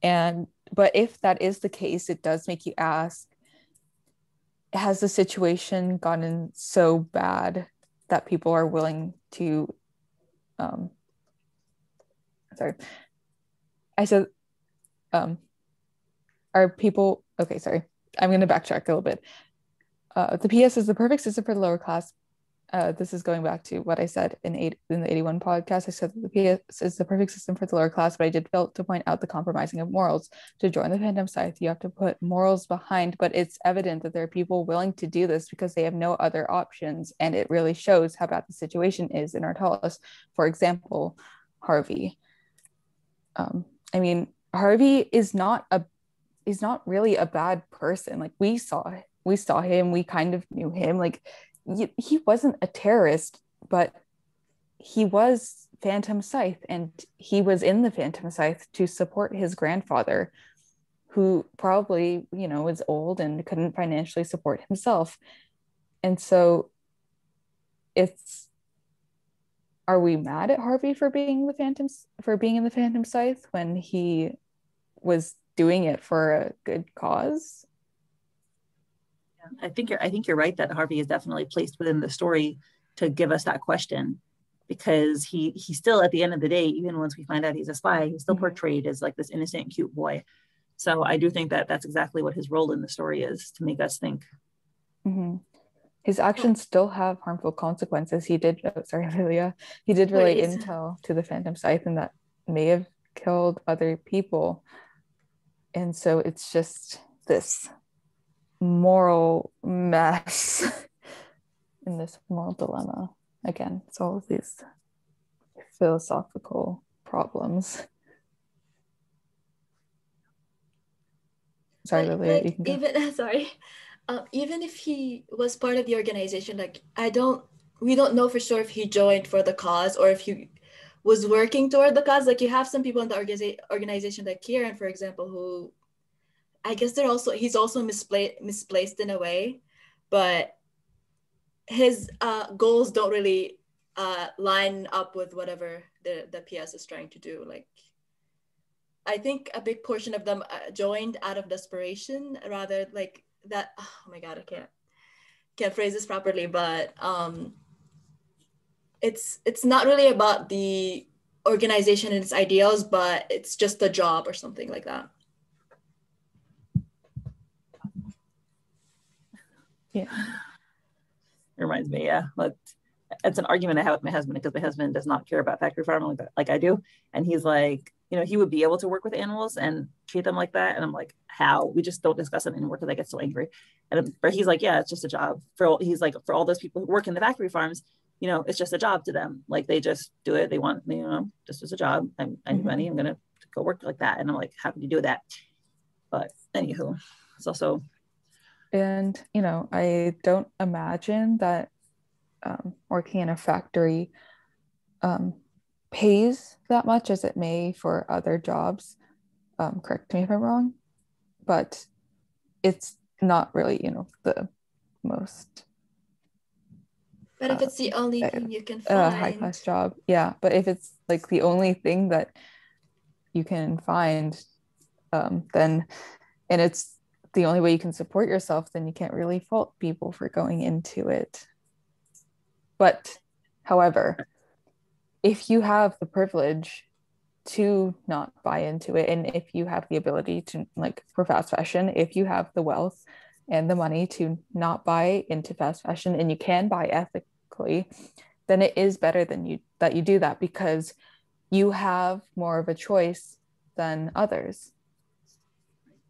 But if that is the case, it does make you ask, has the situation gotten so bad that people are willing to sorry, I said are people okay, sorry, I'm going to backtrack a little bit. The PS is the perfect system for the lower class. This is going back to what I said in the 81 podcast. I said that the PS is the perfect system for the lower class, but I did fail to point out the compromising of morals. To join the Phantom Scythe, you have to put morals behind, but it's evident that there are people willing to do this because they have no other options, and it really shows how bad the situation is in Ardhalis. For example, Harvey. I mean, Harvey is not really a bad person. Like we saw him, we kind of knew him. Like he wasn't a terrorist, but he was Phantom Scythe, and he was in the Phantom Scythe to support his grandfather, who probably, was old and couldn't financially support himself. And so are we mad at Harvey for being in the Phantom Scythe when he was doing it for a good cause? I think you're right that Harvey is definitely placed within the story to give us that question, because he still, at the end of the day, even once we find out he's a spy, he's still portrayed as like this innocent, cute boy. So I do think that that's exactly what his role in the story is, to make us think. Mm-hmm. His actions still have harmful consequences. He did Lilia. He did relay intel to the Phantom Scythe, and that may have killed other people. And so it's just this moral mess in this moral dilemma. Again, it's all of these philosophical problems. Sorry, Lilia, you can go. Even if he was part of the organization, like we don't know for sure if he joined for the cause or if he was working toward the cause. Like you have some people in the organization, like Kieran, for example, who I guess he's also misplaced in a way, but his goals don't really line up with whatever the PS is trying to do. Like, I think a big portion of them joined out of desperation, rather like that. Oh my God, I can't phrase this properly, but it's not really about the organization and its ideals, but it's just a job or something like that. Yeah. It reminds me, but it's an argument I have with my husband, because my husband does not care about factory farming like I do. And he's like, he would be able to work with animals and treat them like that. And I'm like, how? We just don't discuss it anymore because I get so angry. But he's like, yeah, it's just a job. He's like, for all those people who work in the factory farms, it's just a job to them. Like they just do it. They want, this is a job. I need money. I'm going to go work like that. And I'm like, how can you do that? But anywho, it's also. And, I don't imagine that working in a factory pays that much as it may for other jobs. Correct me if I'm wrong, but it's not really, the most But if it's the only thing you can high find, class job, yeah. But if it's like the only thing that you can find, then, and it's the only way you can support yourself, then you can't really fault people for going into it. But however, if you have the privilege to not buy into it, and if you have the ability to, like for fast fashion, if you have the wealth and the money to not buy into fast fashion, and you can buy ethically, then it is better that you do that, because you have more of a choice than others.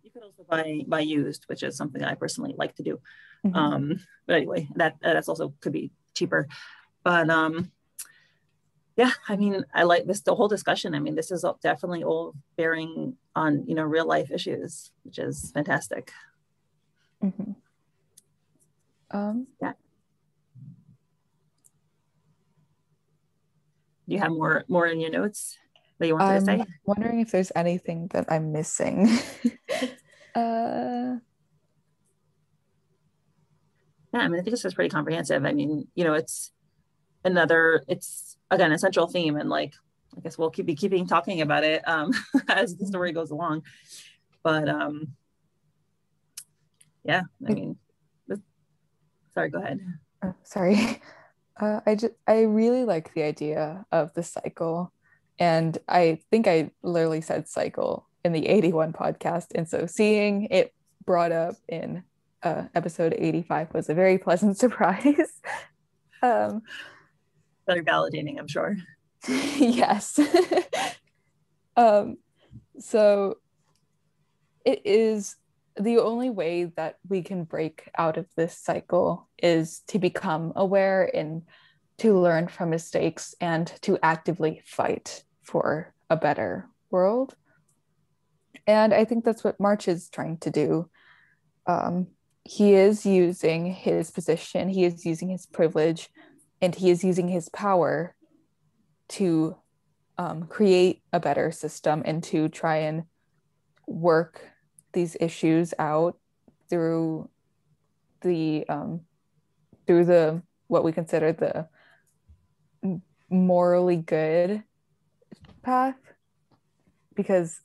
You could also buy used, which is something I personally like to do. Mm-hmm. But anyway, that's also could be cheaper. But yeah, I mean, I like this, the whole discussion. I mean, this is definitely all bearing on, real life issues, which is fantastic. Mm-hmm. Yeah. Do you have more in your notes that you wanted to say? I'm wondering if there's anything that I'm missing. Yeah, I mean, I think this is pretty comprehensive. I mean, it's again, a central theme, and like, I guess we'll keep talking about it as the story goes along. But yeah, I mean, sorry, go ahead. Sorry. I really like the idea of the cycle, and I think I literally said cycle in the 81 podcast, and so seeing it brought up in episode 85 was a very pleasant surprise. Very validating, I'm sure. Yes. So it is the only way that we can break out of this cycle is to become aware and to learn from mistakes and to actively fight for a better world. And I think that's what March is trying to do. He is using his position, he is using his privilege, and he is using his power to create a better system and to try and work these issues out through the what we consider the morally good path, because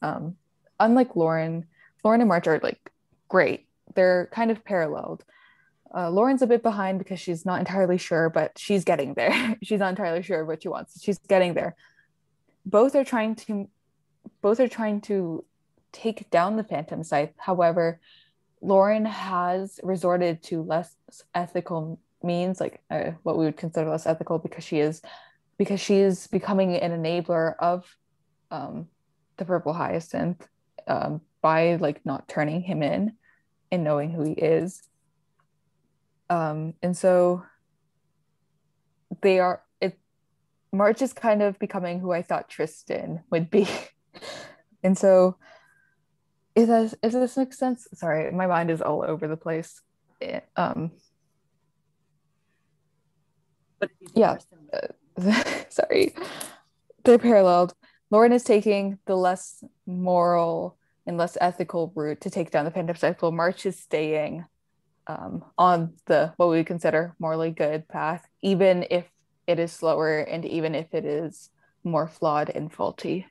unlike Lauren and March are like great, they're kind of paralleled. Lauren's a bit behind because she's not entirely sure, but she's getting there. She's not entirely sure of what she wants. She's getting there. Both are trying to take down the Phantom Scythe. However, Lauren has resorted to less ethical means, like what we would consider less ethical, because she is becoming an enabler of the Purple Hyacinth by like not turning him in and knowing who he is. And so March is kind of becoming who I thought Tristan would be. And so if this makes sense, sorry, my mind is all over the place. Yeah, sorry, they're paralleled. Lauren is taking the less moral and less ethical route to take down the Phantom Scythe, while March is staying on the what we consider morally good path, even if it is slower and even if it is more flawed and faulty.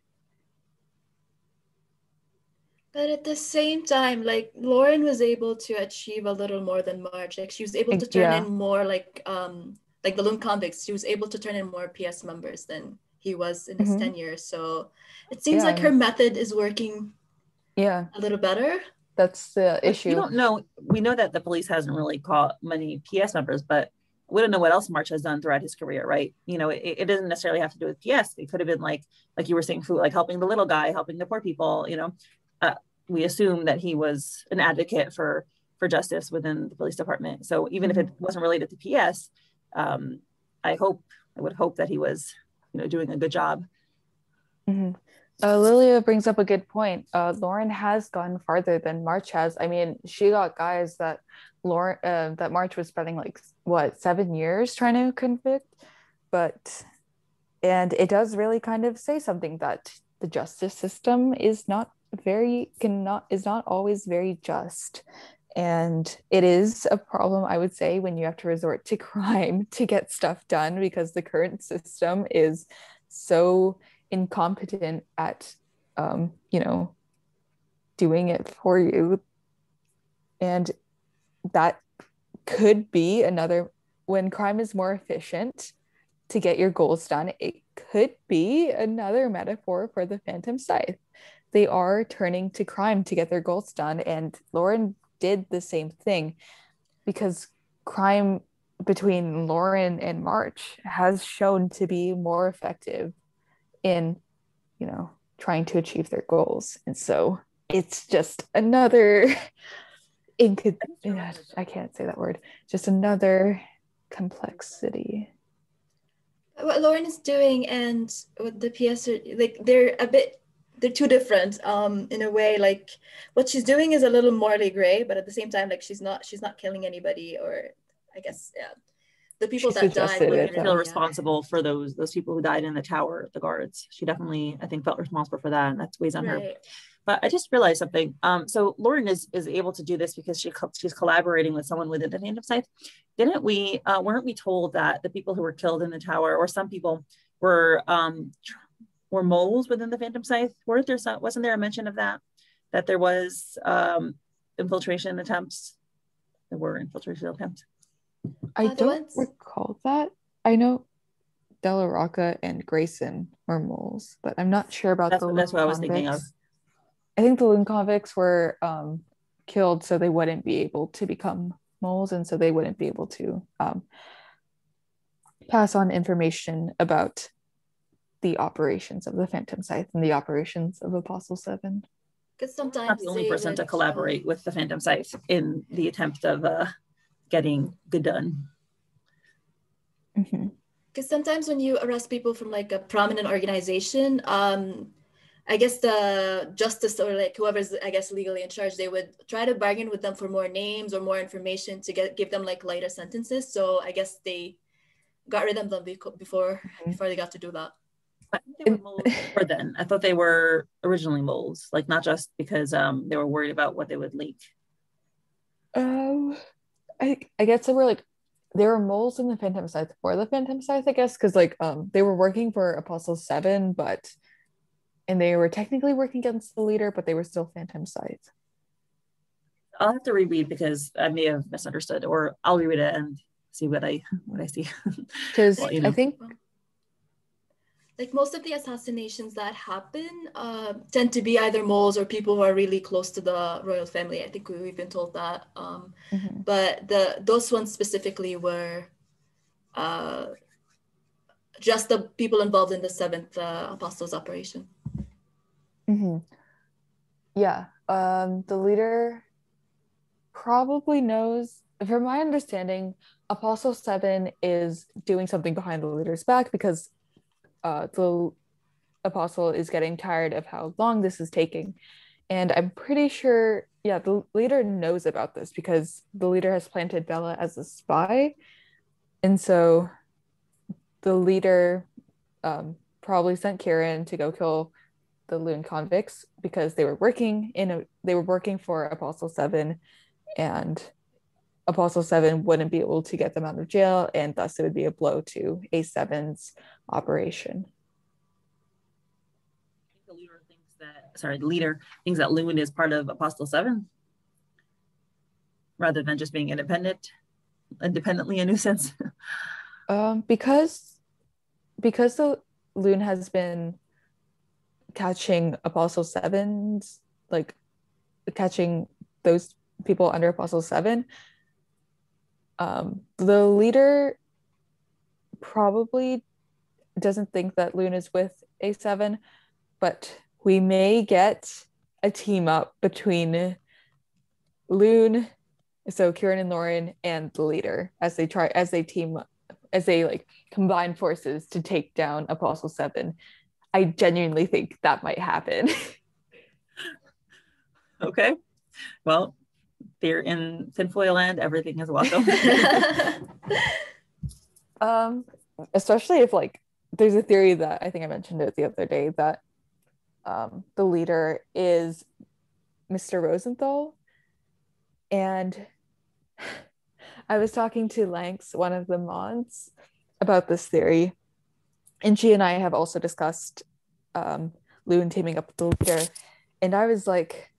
But at the same time, like Lauren was able to achieve a little more than March. Like she was able to turn in more like the lone convicts. She was able to turn in more PS members than he was in his tenure. So it seems like her method is working a little better. That's the issue. We don't know. We know that the police hasn't really caught many PS members, but we don't know what else March has done throughout his career, right? It doesn't necessarily have to do with PS. It could have been like you were saying, Fwoot, like helping the little guy, helping the poor people. We assume that he was an advocate for justice within the police department. So even if it wasn't related to PS, I would hope that he was, doing a good job. Mm-hmm. Lilia brings up a good point. Lauren has gone farther than March has. I mean, she got guys that March was spending 7 years trying to convict, and it does really kind of say something that the justice system is not always very just, And it is a problem, I would say, when you have to resort to crime to get stuff done, because the current system is so incompetent at, doing it for you. And that could be another, when crime is more efficient to get your goals done, it could be another metaphor for the Phantom Scythe. They are turning to crime to get their goals done, and Lauren did the same thing, because crime between Lauren and March has shown to be more effective in, trying to achieve their goals. And so it's just another I can't say that word, just another complexity. What Lauren is doing and what the PS are, like, they're too different in a way. Like, what she's doing is a little morally gray, but at the same time, like, she's not killing anybody, or I guess, yeah, the people that died would feel responsible for those people who died in the tower, the guards. She definitely, I think, felt responsible for that, and that weighs on her. But I just realized something. So Lauren is able to do this because she's collaborating with someone within the Phantom Scythe. Weren't we told that the people who were killed in the tower, or some people, were moles within the Phantom Scythe? Wasn't there a mention of that there was infiltration attempts? There were infiltration attempts. I don't recall that. I know Della Rocca and Grayson were moles, but I'm not sure about that's what I was thinking of. I think the loon convicts were killed so they wouldn't be able to become moles, and so they wouldn't be able to pass on information about the operations of the Phantom Scythe and the operations of Apostle 7. Because sometimes not the only person to collaborate with the Phantom Scythe in the attempt of getting good done. Because sometimes when you arrest people from like a prominent organization, I guess the justice, or like whoever's, I guess, legally in charge, they would try to bargain with them for more names or more information to give them like lighter sentences. So I guess they got rid of them before they got to do that. I think they were moles before then. I thought they were originally moles, like not just because they were worried about what they would leak. I guess they were moles in the Phantom Scythe for the Phantom Scythe, I guess, because like they were working for Apostle 7, and they were technically working against the leader, but they were still Phantom Scythe. I'll have to reread because I may have misunderstood, or I'll reread it and see what I see. Because I think, like, most of the assassinations that happen tend to be either moles or people who are really close to the royal family. I think we've been told that. But those ones specifically were just the people involved in the 7th Apostles operation. Yeah, the leader probably knows, from my understanding, Apostle 7 is doing something behind the leader's back, because the apostle is getting tired of how long this is taking. And I'm pretty sure, the leader knows about this because the leader has planted Bella as a spy. And so the leader probably sent Kieran to go kill the loon convicts because they were working for Apostle 7, and Apostle 7 wouldn't be able to get them out of jail, and thus it would be a blow to A7's operation. The leader thinks that Loon is part of Apostle 7 rather than just being independently a nuisance. Because the Loon has been catching Apostle 7's, like catching those people under Apostle 7, the leader probably doesn't think that Loon is with A7, but we may get a team up between Loon, so Kieran and Lauren, and the leader as they combine forces to take down Apostle 7. I genuinely think that might happen. Okay. Well, they're in tinfoil land, everything is welcome. Especially if there's a theory that I think I mentioned it the other day that the leader is Mr. Rosenthal, And I was talking to Lanx, one of the mods, about this theory, and she and I have also discussed Loon teaming up with the leader. And I was like,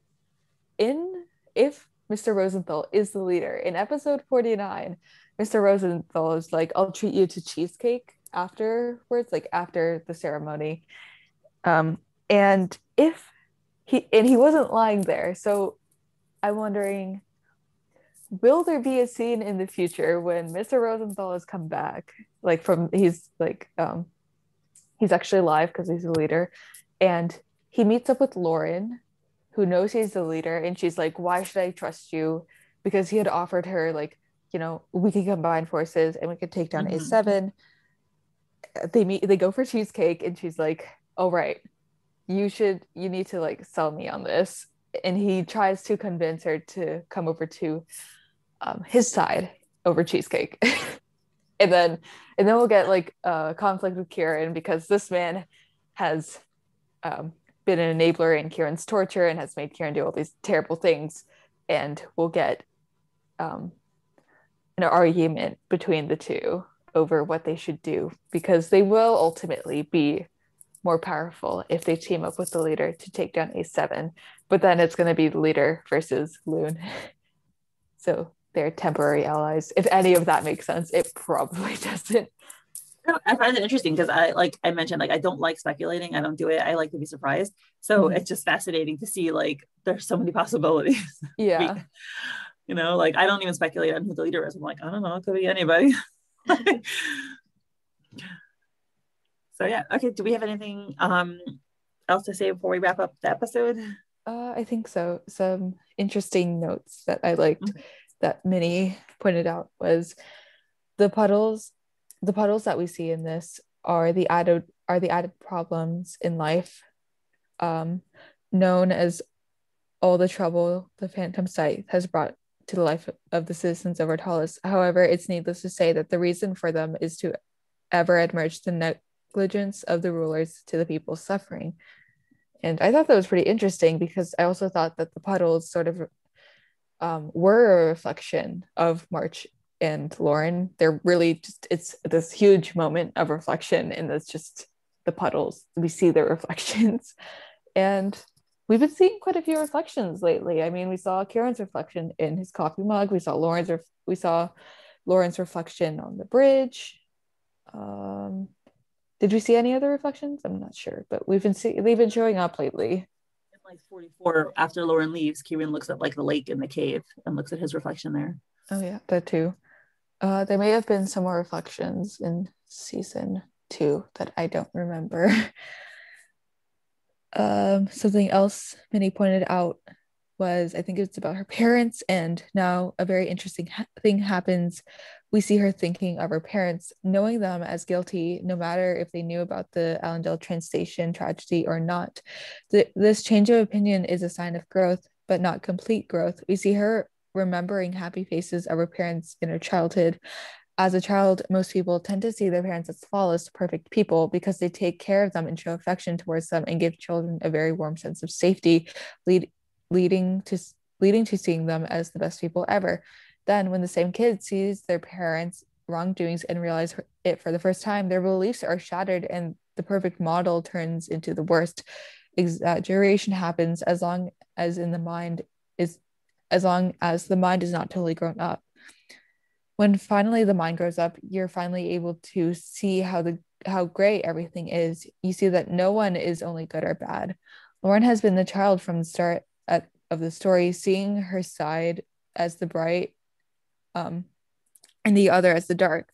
if Mr. Rosenthal is the leader in episode 49, Mr. Rosenthal is like, I'll treat you to cheesecake afterwards, like after the ceremony. And if he wasn't lying there, so I'm wondering, will there be a scene in the future when Mr. Rosenthal has come back, like he's actually alive because he's the leader, and he meets up with Lauren, who knows he's the leader, and she's like, why should I trust you? Because he had offered her, like, we could combine forces and we could take down A7. They go for cheesecake, and she's like, oh right, you need to like sell me on this. And he tries to convince her to come over to his side over cheesecake. and then we'll get like a conflict with Kieran, because this man has been an enabler in Kieran's torture and has made Kieran do all these terrible things, and we'll get an argument between the two over what they should do, because they will ultimately be more powerful if they team up with the leader to take down A7, but then it's going to be the leader versus Loon. So they're temporary allies. If any of that makes sense. It probably doesn't. I find it interesting because I mentioned, like, I don't like speculating. I don't do it. I like to be surprised. So it's just fascinating to see, like, there's so many possibilities. Yeah. Like, I don't even speculate on who the leader is. I'm like, I don't know. It could be anybody. So yeah. Okay. Do we have anything else to say before we wrap up the episode? I think so. Some interesting notes that I liked that Minnie pointed out was the puddles that we see in this are the added problems in life, known as all the trouble the Phantom Scythe has brought to the life of the citizens of Ardhalis. However, it's needless to say that the reason for them is to ever admerge the negligence of the rulers to the people's suffering. And I thought that was pretty interesting, because I also thought that the puddles sort of were a reflection of March and Lauren. They're really just, it's this huge moment of reflection, and it's just the puddles. We see their reflections. And we've been seeing quite a few reflections lately. I mean, we saw Kieran's reflection in his coffee mug. We saw Lauren's reflection on the bridge. Did we see any other reflections? I'm not sure, but they've been showing up lately. In like 44, after Lauren leaves, Kieran looks at like the lake in the cave and looks at his reflection there. Oh yeah, that too. There may have been some more reflections in season 2 that I don't remember. Something else Minnie pointed out was, I think it's about her parents, and now a very interesting thing happens. We see her thinking of her parents, knowing them as guilty, no matter if they knew about the Allendale train station tragedy or not. This change of opinion is a sign of growth, but not complete growth. We see her remembering happy faces of her parents in her childhood. As a child, most people tend to see their parents as flawless, perfect people because they take care of them and show affection towards them and give children a very warm sense of safety, leading to seeing them as the best people ever. Then, when the same kid sees their parents' wrongdoings and realize it for the first time, their beliefs are shattered and the perfect model turns into the worst. Exaggeration happens as long as the mind is not totally grown up. When finally the mind grows up, you're finally able to see how great everything is. You see that no one is only good or bad. Lauren has been the child from the start of the story, seeing her side as the bright, and the other as the dark.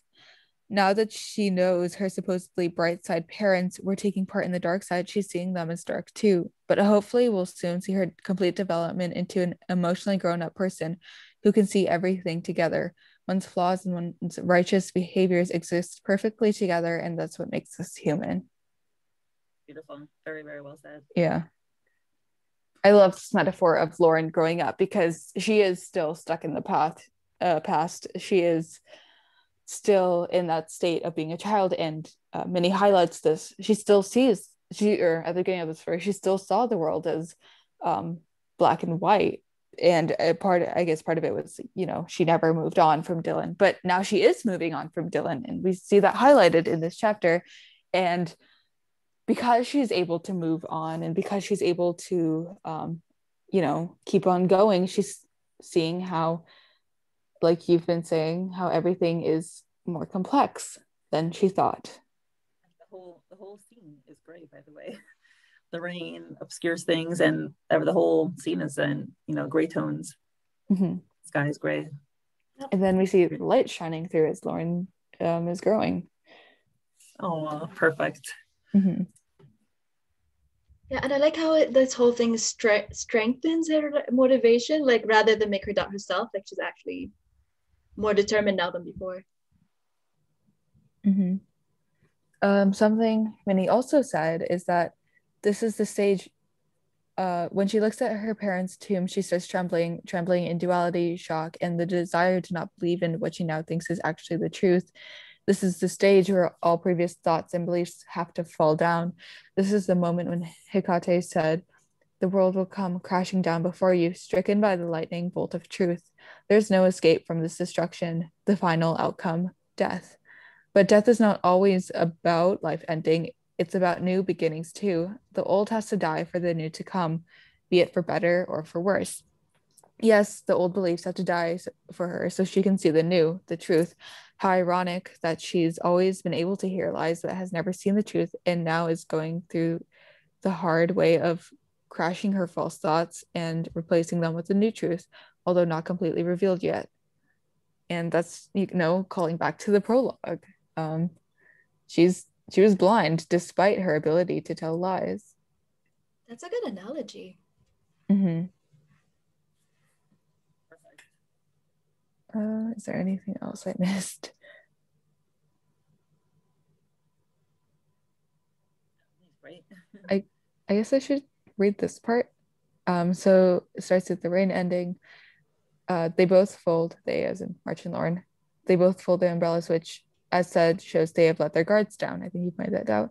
Now that she knows her supposedly bright side parents were taking part in the dark side, she's seeing them as dark too. But hopefully we'll soon see her complete development into an emotionally grown-up person who can see everything together. One's flaws and one's righteous behaviors exist perfectly together, and that's what makes us human. Beautiful. Very, very well said. Yeah. I love this metaphor of Lauren growing up, because she is still stuck in the past. She is still in that state of being a child, and Minnie highlights this. She still at the beginning of the story, she still saw the world as black and white, and part of it was, you know, she never moved on from Dylan, but now she is moving on from Dylan, and we see that highlighted in this chapter. And because she's able to move on, and because she's able to you know, keep on going, she's seeing how, like you've been saying, how everything is more complex than she thought. The whole scene is gray, by the way. The rain obscures things, and the whole scene is in, you know, gray tones. Mm-hmm. Sky is gray. And then we see the light shining through as Lauren is growing. Oh, perfect. Mm-hmm. Yeah, and I like how this whole thing strengthens her motivation, like rather than make her doubt herself, like she's actually more determined now than before. Mm-hmm. Something Minnie also said is that this is the stage when she looks at her parents' tomb, she starts trembling in duality, shock, and the desire to not believe in what she now thinks is actually the truth. This is the stage where all previous thoughts and beliefs have to fall down. This is the moment when Hecate said, "The world will come crashing down before you, stricken by the lightning bolt of truth. There's no escape from this destruction, the final outcome, death." But death is not always about life ending. It's about new beginnings too. The old has to die for the new to come, be it for better or for worse. Yes, the old beliefs have to die for her so she can see the new, the truth. How ironic that she's always been able to hear lies but has never seen the truth, and now is going through the hard way of crashing her false thoughts and replacing them with the new truth, although not completely revealed yet. And that's, you know, calling back to the prologue. She was blind despite her ability to tell lies. That's a good analogy. Mm-hmm. Is there anything else I missed? Right. I guess I should read this part. So it starts with the rain ending. They both fold, they as in March and Lauren, they both fold the umbrellas, which, as said, shows they have let their guards down. I think you pointed that out.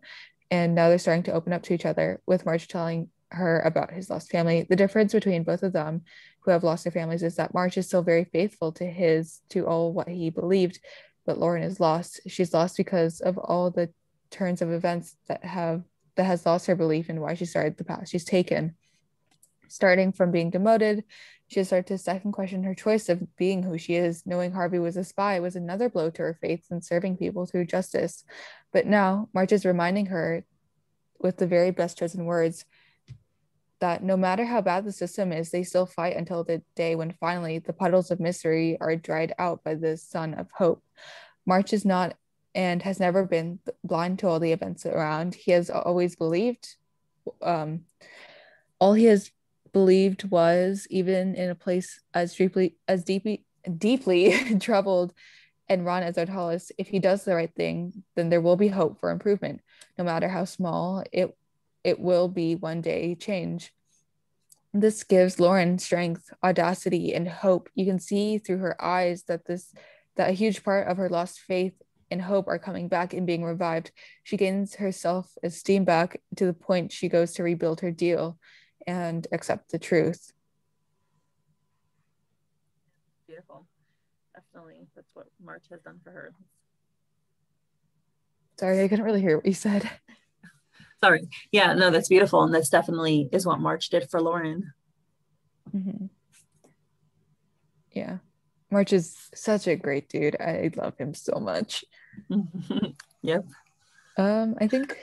And now they're starting to open up to each other, with March telling her about his lost family. The difference between both of them who have lost their families is that March is still very faithful to all what he believed, but Lauren is lost. She's lost because of all the turns of events that has lost her belief in why she started the path she's taken. Starting from being demoted, she started to second question her choice of being who she is. Knowing Harvey was a spy was another blow to her faith in serving people through justice. But now March is reminding her, with the very best chosen words, that no matter how bad the system is, they still fight until the day when finally the puddles of misery are dried out by the sun of hope. March is not and has never been blind to all the events around. He has always believed. All he has believed was, even in a place as deeply troubled and run as Ardhalis, if he does the right thing, then there will be hope for improvement. No matter how small, it will be one day change. This gives Lauren strength, audacity, and hope. You can see through her eyes that a huge part of her lost faith and hope are coming back and being revived. She gains her self-esteem back to the point she goes to rebuild her deal and accept the truth. Beautiful. Definitely. That's what March has done for her. Sorry, I couldn't really hear what you said. Sorry. Yeah, no, that's beautiful. And that's definitely is what March did for Lauren. Mm-hmm. Yeah. March is such a great dude. I love him so much. Yep. I think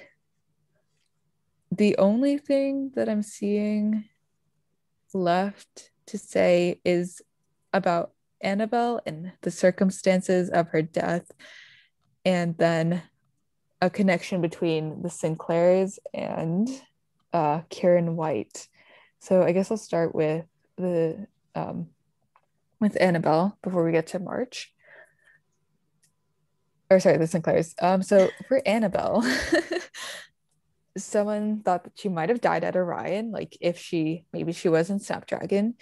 the only thing that I'm seeing left to say is about Annabelle and the circumstances of her death, and then a connection between the Sinclairs and Kieran White. So I guess I'll start with Annabelle before we get to March. Or sorry, the Sinclairs. So for Annabelle, someone thought that she might have died at Orion, like if maybe she was in Snapdragon.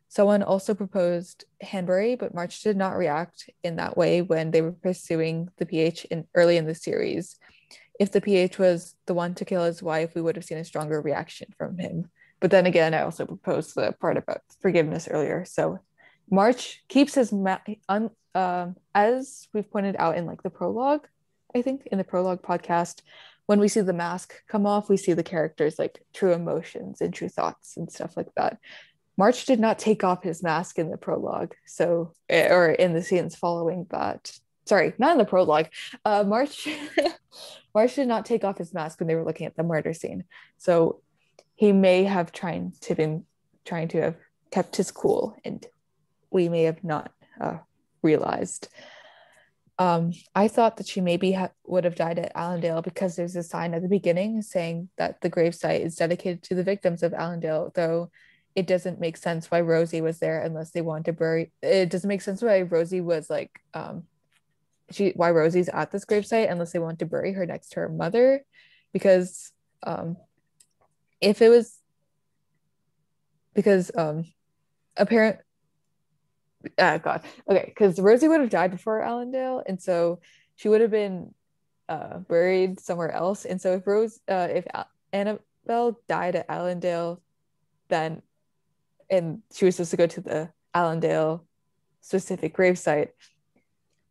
Someone also proposed Hanbury, but March did not react in that way when they were pursuing the PH early in the series. If the PH was the one to kill his wife, we would have seen a stronger reaction from him. But then again, I also proposed the part about forgiveness earlier. So March keeps his as we've pointed out in like the prologue, I think in the prologue podcast, when we see the mask come off, we see the characters like true emotions and true thoughts and stuff like that. March did not take off his mask in the prologue, so or in the scenes following that. Sorry, not in the prologue. March March did not take off his mask when they were looking at the murder scene. So he may have trying to have kept his cool, and we may have not realized. I thought that she maybe would have died at Allendale because there's a sign at the beginning saying that the gravesite is dedicated to the victims of Allendale, though it doesn't make sense why Rosie was there unless they want to bury. It doesn't make sense why Rosie was like why Rosie's at this gravesite unless they want to bury her next to her mother, because if it was because apparent God, okay, because Rosie would have died before Allendale, and so she would have been buried somewhere else. And so if Annabelle died at Allendale, then and she was supposed to go to the Allendale specific gravesite,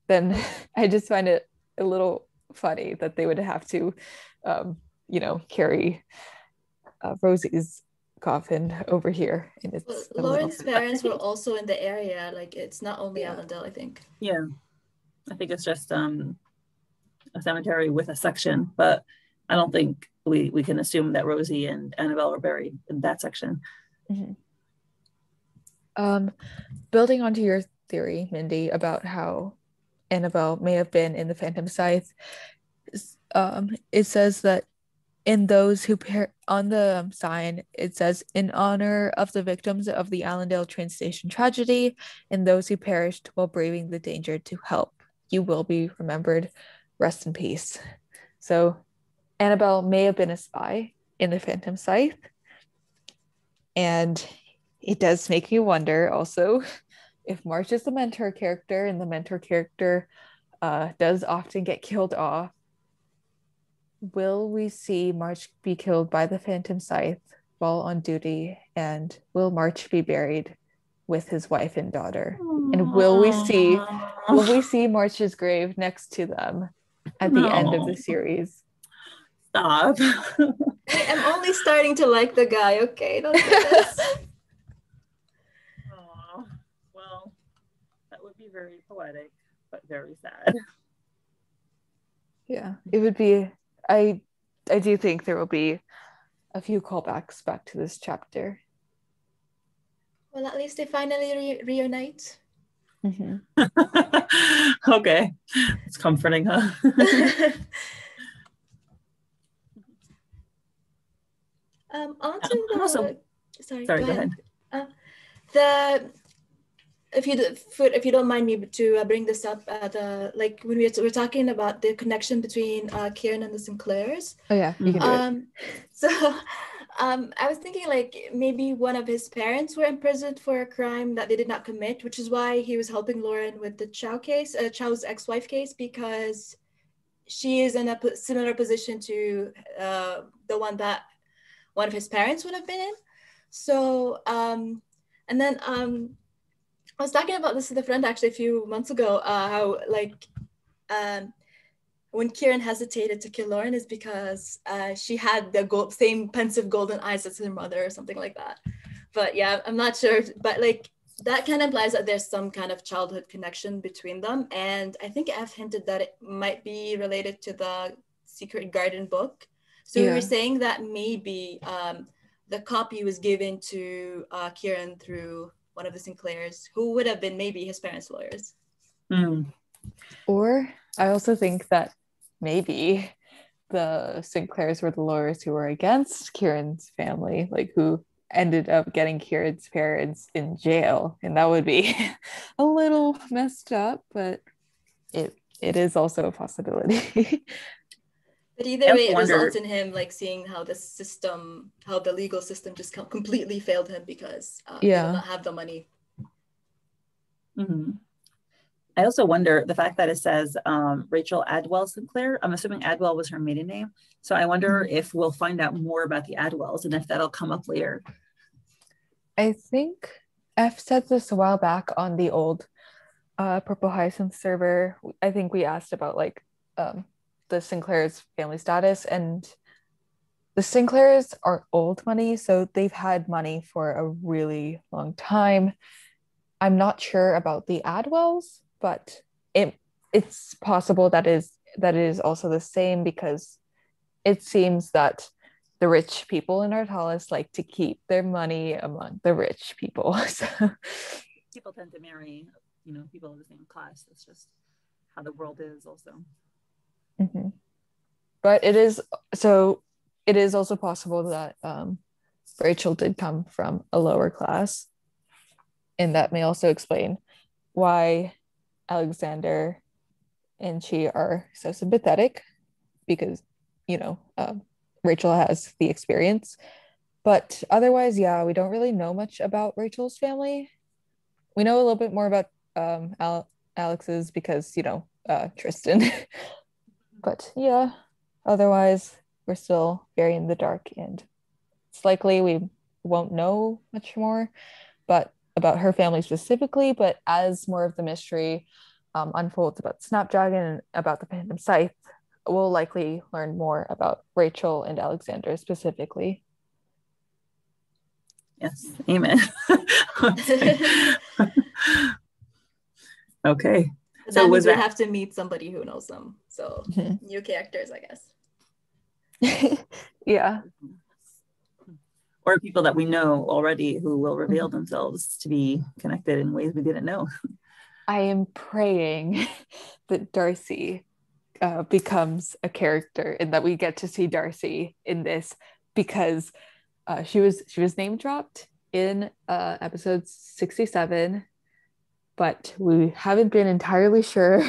then I just find it a little funny that they would have to, carry Rosie's coffin over here. And it's Lauren's parents were also in the area. Like it's not only Allendale, I think. Yeah, I think it's just a cemetery with a section, but I don't think we can assume that Rosie and Annabelle were buried in that section. Mm-hmm. Building onto your theory, Mindy, about how Annabelle may have been in the Phantom Scythe, it says that in those who on the sign, it says, in honor of the victims of the Allendale train station tragedy and those who perished while braving the danger to help, you will be remembered. Rest in peace. So Annabelle may have been a spy in the Phantom Scythe. And it does make me wonder also if March is the mentor character, and the mentor character does often get killed off, will we see March be killed by the Phantom Scythe while on duty? And will March be buried with his wife and daughter? And will we see March's grave next to them at the end of the series? Stop. I'm only starting to like the guy, okay? Don't do this. Well, that would be very poetic, but very sad. Yeah, it would be. I do think there will be a few callbacks back to this chapter. Well, at least they finally reunite. Mm-hmm. Okay, it's comforting, huh? Sorry, go ahead. ahead. If you don't mind me to bring this up, like when we're talking about the connection between Kieran and the Sinclairs. Oh yeah, you can do it. I was thinking like maybe one of his parents were imprisoned for a crime that they did not commit, which is why he was helping Lauren with the Chow's ex-wife case, because she is in a similar position to the one that one of his parents would have been in. So, and then I was talking about this with a friend actually a few months ago, how like when Kieran hesitated to kill Lauren is because she had the same pensive golden eyes as her mother or something like that. But yeah, I'm not sure. But like that kind of implies that there's some kind of childhood connection between them. And I think F hinted that it might be related to the Secret Garden book. So we were saying that maybe the copy was given to Kieran through one of the Sinclairs, who would have been maybe his parents' lawyers. Or I also think that maybe the Sinclairs were the lawyers who were against Kieran's family, like who ended up getting Kieran's parents in jail. And that would be a little messed up, but it is also a possibility. But either way, it results in him like seeing how the legal system just completely failed him because they did not have the money. Mm-hmm. I also wonder the fact that it says Rachel Adwell Sinclair. I'm assuming Adwell was her maiden name. So I wonder if we'll find out more about the Adwells and if that'll come up later. I think F said this a while back on the old Purple Hyacinth server. I think we asked about like the Sinclair's family status, and the Sinclairs are old money, so they've had money for a really long time. I'm not sure about the Adwells, but it's possible that it is also the same, because it seems that the rich people in Ardhalis like to keep their money among the rich people. So people tend to marry, people of the same class. That's just how the world is also. Mm-hmm. But it is also possible that Rachel did come from a lower class, and that may also explain why Alexander and she are so sympathetic, because Rachel has the experience. But otherwise, yeah, we don't really know much about Rachel's family. We know a little bit more about Alex's because Tristan. But yeah, otherwise we're still very in the dark, and it's likely we won't know much more but about her family specifically. But as more of the mystery unfolds about Snapdragon and about the Phantom Scythe, we'll likely learn more about Rachel and Alexander specifically. Yes, amen. Okay. So that means we have to meet somebody who knows them. So new characters, I guess. Yeah. Or people that we know already who will reveal themselves to be connected in ways we didn't know. I am praying that Darcy becomes a character and that we get to see Darcy in this, because she was name dropped in episode 67, but we haven't been entirely sure.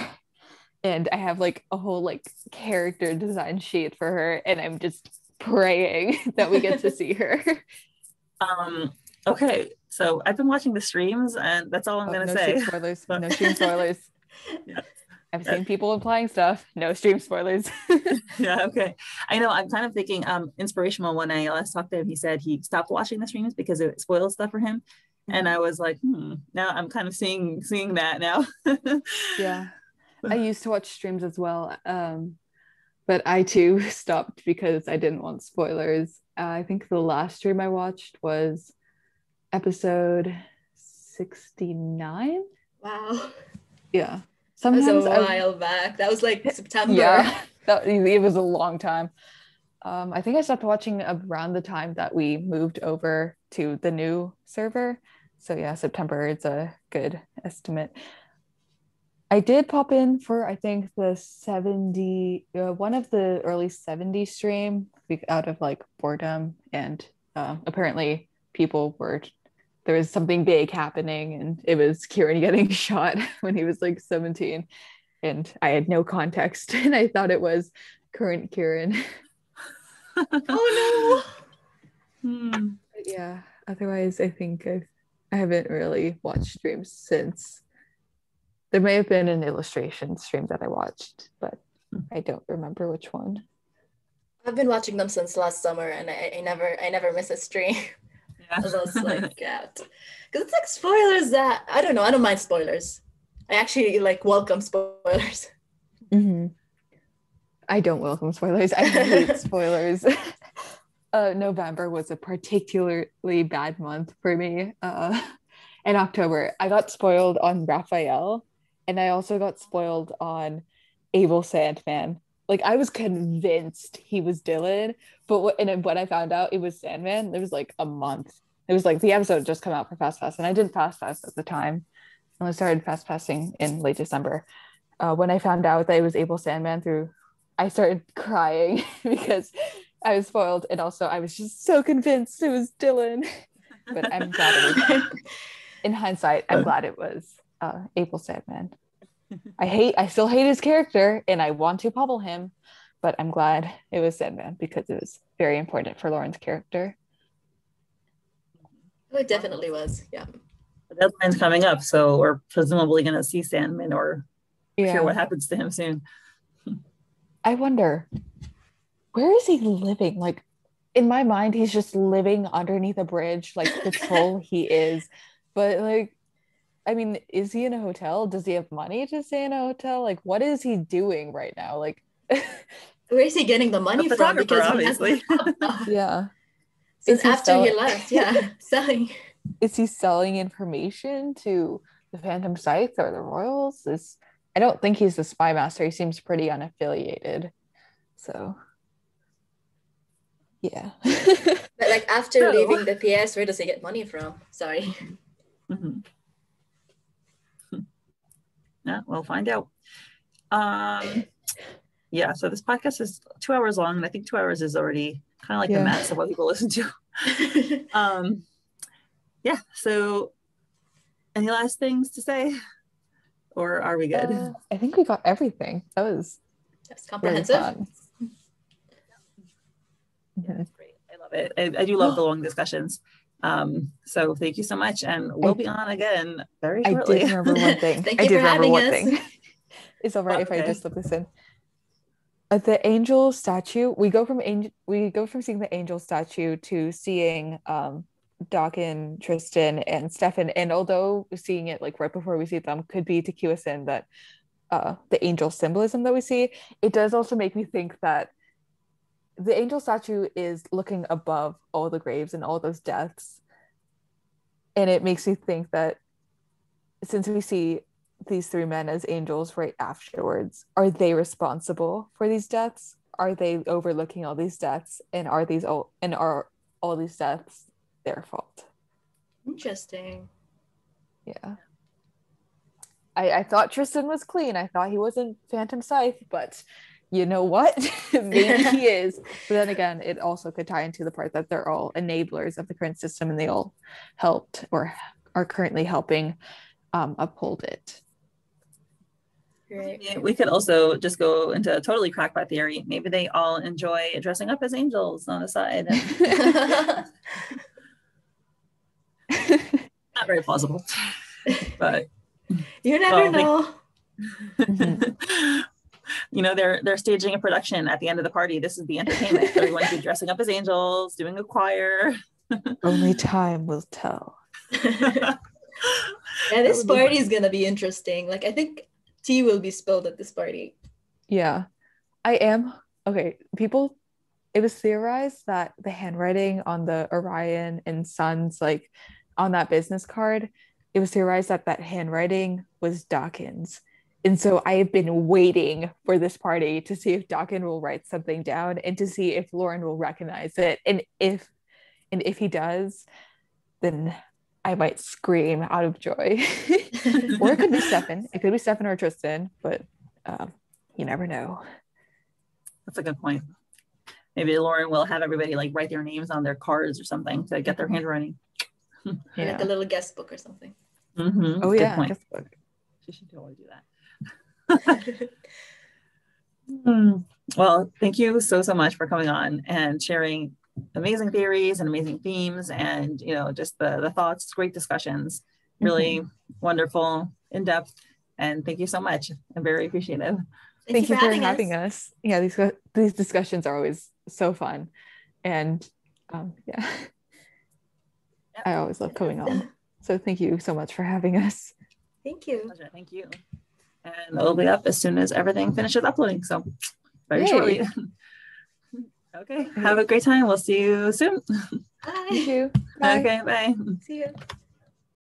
And I have like a whole like character design sheet for her, and I'm just praying that we get to see her. Okay, so I've been watching the streams, and that's all I'm gonna say. Stream spoilers. No stream spoilers. Yeah. I've seen people implying stuff. No stream spoilers. Yeah, okay. I know. I'm kind of thinking Inspirational, when I last talked to him, he said he stopped watching the streams because it spoiled stuff for him. And I was like, now I'm kind of seeing that now. Yeah. I used to watch streams as well. But I too stopped because I didn't want spoilers. I think the last stream I watched was episode 69. Wow. Yeah. Sometimes that was a while back. That was like September. Yeah, it was a long time. I think I stopped watching around the time that we moved over to the new server. So yeah, September is a good estimate. I did pop in for, I think, the 70, one of the early 70s stream out of like boredom, and apparently there was something big happening, and it was Kieran getting shot when he was like 17, and I had no context, and I thought it was current Kieran. Oh no. But yeah, otherwise I think I haven't really watched streams since. There may have been an illustration stream that I watched, but I don't remember which one. I've been watching them since last summer, and I never miss a stream. Yeah. I was like, yeah, because it's like spoilers that I don't know. I don't mind spoilers. I actually like welcome spoilers. Mm-hmm. I don't welcome spoilers. I hate spoilers. November was a particularly bad month for me. In October, I got spoiled on Raphael, and I also got spoiled on Abel Sandman. Like, I was convinced he was Dylan, but when I found out it was Sandman, there was like a month. It was like the episode had just come out for Fast Pass, and I didn't Fast Pass at the time. I only started Fast Passing in late December. When I found out that it was Abel Sandman I started crying because I was spoiled, and also I was just so convinced it was Dylan. But I'm glad it was. In hindsight, I'm glad it was Abel Sandman. I still hate his character, and I want to pummel him, but I'm glad it was Sandman because it was very important for Lauren's character. Oh, it definitely was, yeah. The deadline's coming up, so we're presumably going to see Sandman or hear what happens to him soon. I wonder, where is he living? Like, in my mind, he's just living underneath a bridge, like the troll he is. But like, I mean, is he in a hotel? Does he have money to stay in a hotel? Like, what is he doing right now? Like, where is he getting the money from? Because obviously. Yeah. Since after he left, selling. Is he selling information to the Phantom Scythe or the Royals? I don't think he's the spy master. He seems pretty unaffiliated. So, yeah. But like after leaving the PS, where does he get money from? Sorry. Mm-hmm. Yeah, we'll find out. Yeah, so this podcast is 2 hours long, and I think 2 hours is already kind of like the max of what people listen to. Yeah, so any last things to say? Or are we good? I think we got everything. That's comprehensive. Yeah, that's great. I love it. I do love the long discussions. So thank you so much, and we'll be on again very shortly. I did remember one thing. Thank you for having us. It's all right if I just slip this in. The angel statue, we go from seeing the angel statue to seeing Dakin, Tristan, and Stefan. And although seeing it like right before we see them could be to cue us in that the angel symbolism that we see, it does also make me think that the angel statue is looking above all the graves and all those deaths. And it makes me think that since we see these three men as angels right afterwards, are they responsible for these deaths? Are they overlooking all these deaths? And are all these deaths their fault? Interesting. Yeah. I thought Tristan was clean. I thought he wasn't Phantom Scythe, but you know what? Maybe he is. But then again, it also could tie into the part that they're all enablers of the current system, and they all helped or are currently helping uphold it. Right. We could also just go into a totally crackpot theory. Maybe they all enjoy dressing up as angels on the side. Not very plausible, but you never know. You know, they're staging a production at the end of the party. This is the entertainment. Everyone's be dressing up as angels, doing a choir. Only time will tell. Yeah, this party is gonna be interesting. Like, I think tea will be spilled at this party. Yeah, I am. Okay, people, it was theorized that the handwriting on the Orion and Sons, like on that business card, it was theorized that that handwriting was Dawkins. And so I have been waiting for this party to see if Dawkins will write something down and to see if Lauren will recognize it. And if he does, then I might scream out of joy. Or it could be Stefan. It could be Stefan or Tristan, but you never know. That's a good point. Maybe Lauren will have everybody like write their names on their cards or something to get their handwriting. Yeah. Like a little guest book or something. Mm-hmm. Oh, good yeah. Point. Guest book. She should totally do that. Well, thank you so much for coming on and sharing amazing theories and amazing themes, and you know, just the thoughts. Great discussions, really wonderful, in depth, and thank you so much. I'm very appreciative. Thank you for having us. Yeah, these discussions are always so fun, and yeah, I always love coming on. So thank you so much for having us. Thank you. Pleasure. Thank you. And it'll be up as soon as everything finishes uploading. So very shortly. Okay. Have a great time. We'll see you soon. Bye. You too. Bye. Okay. Bye. See you.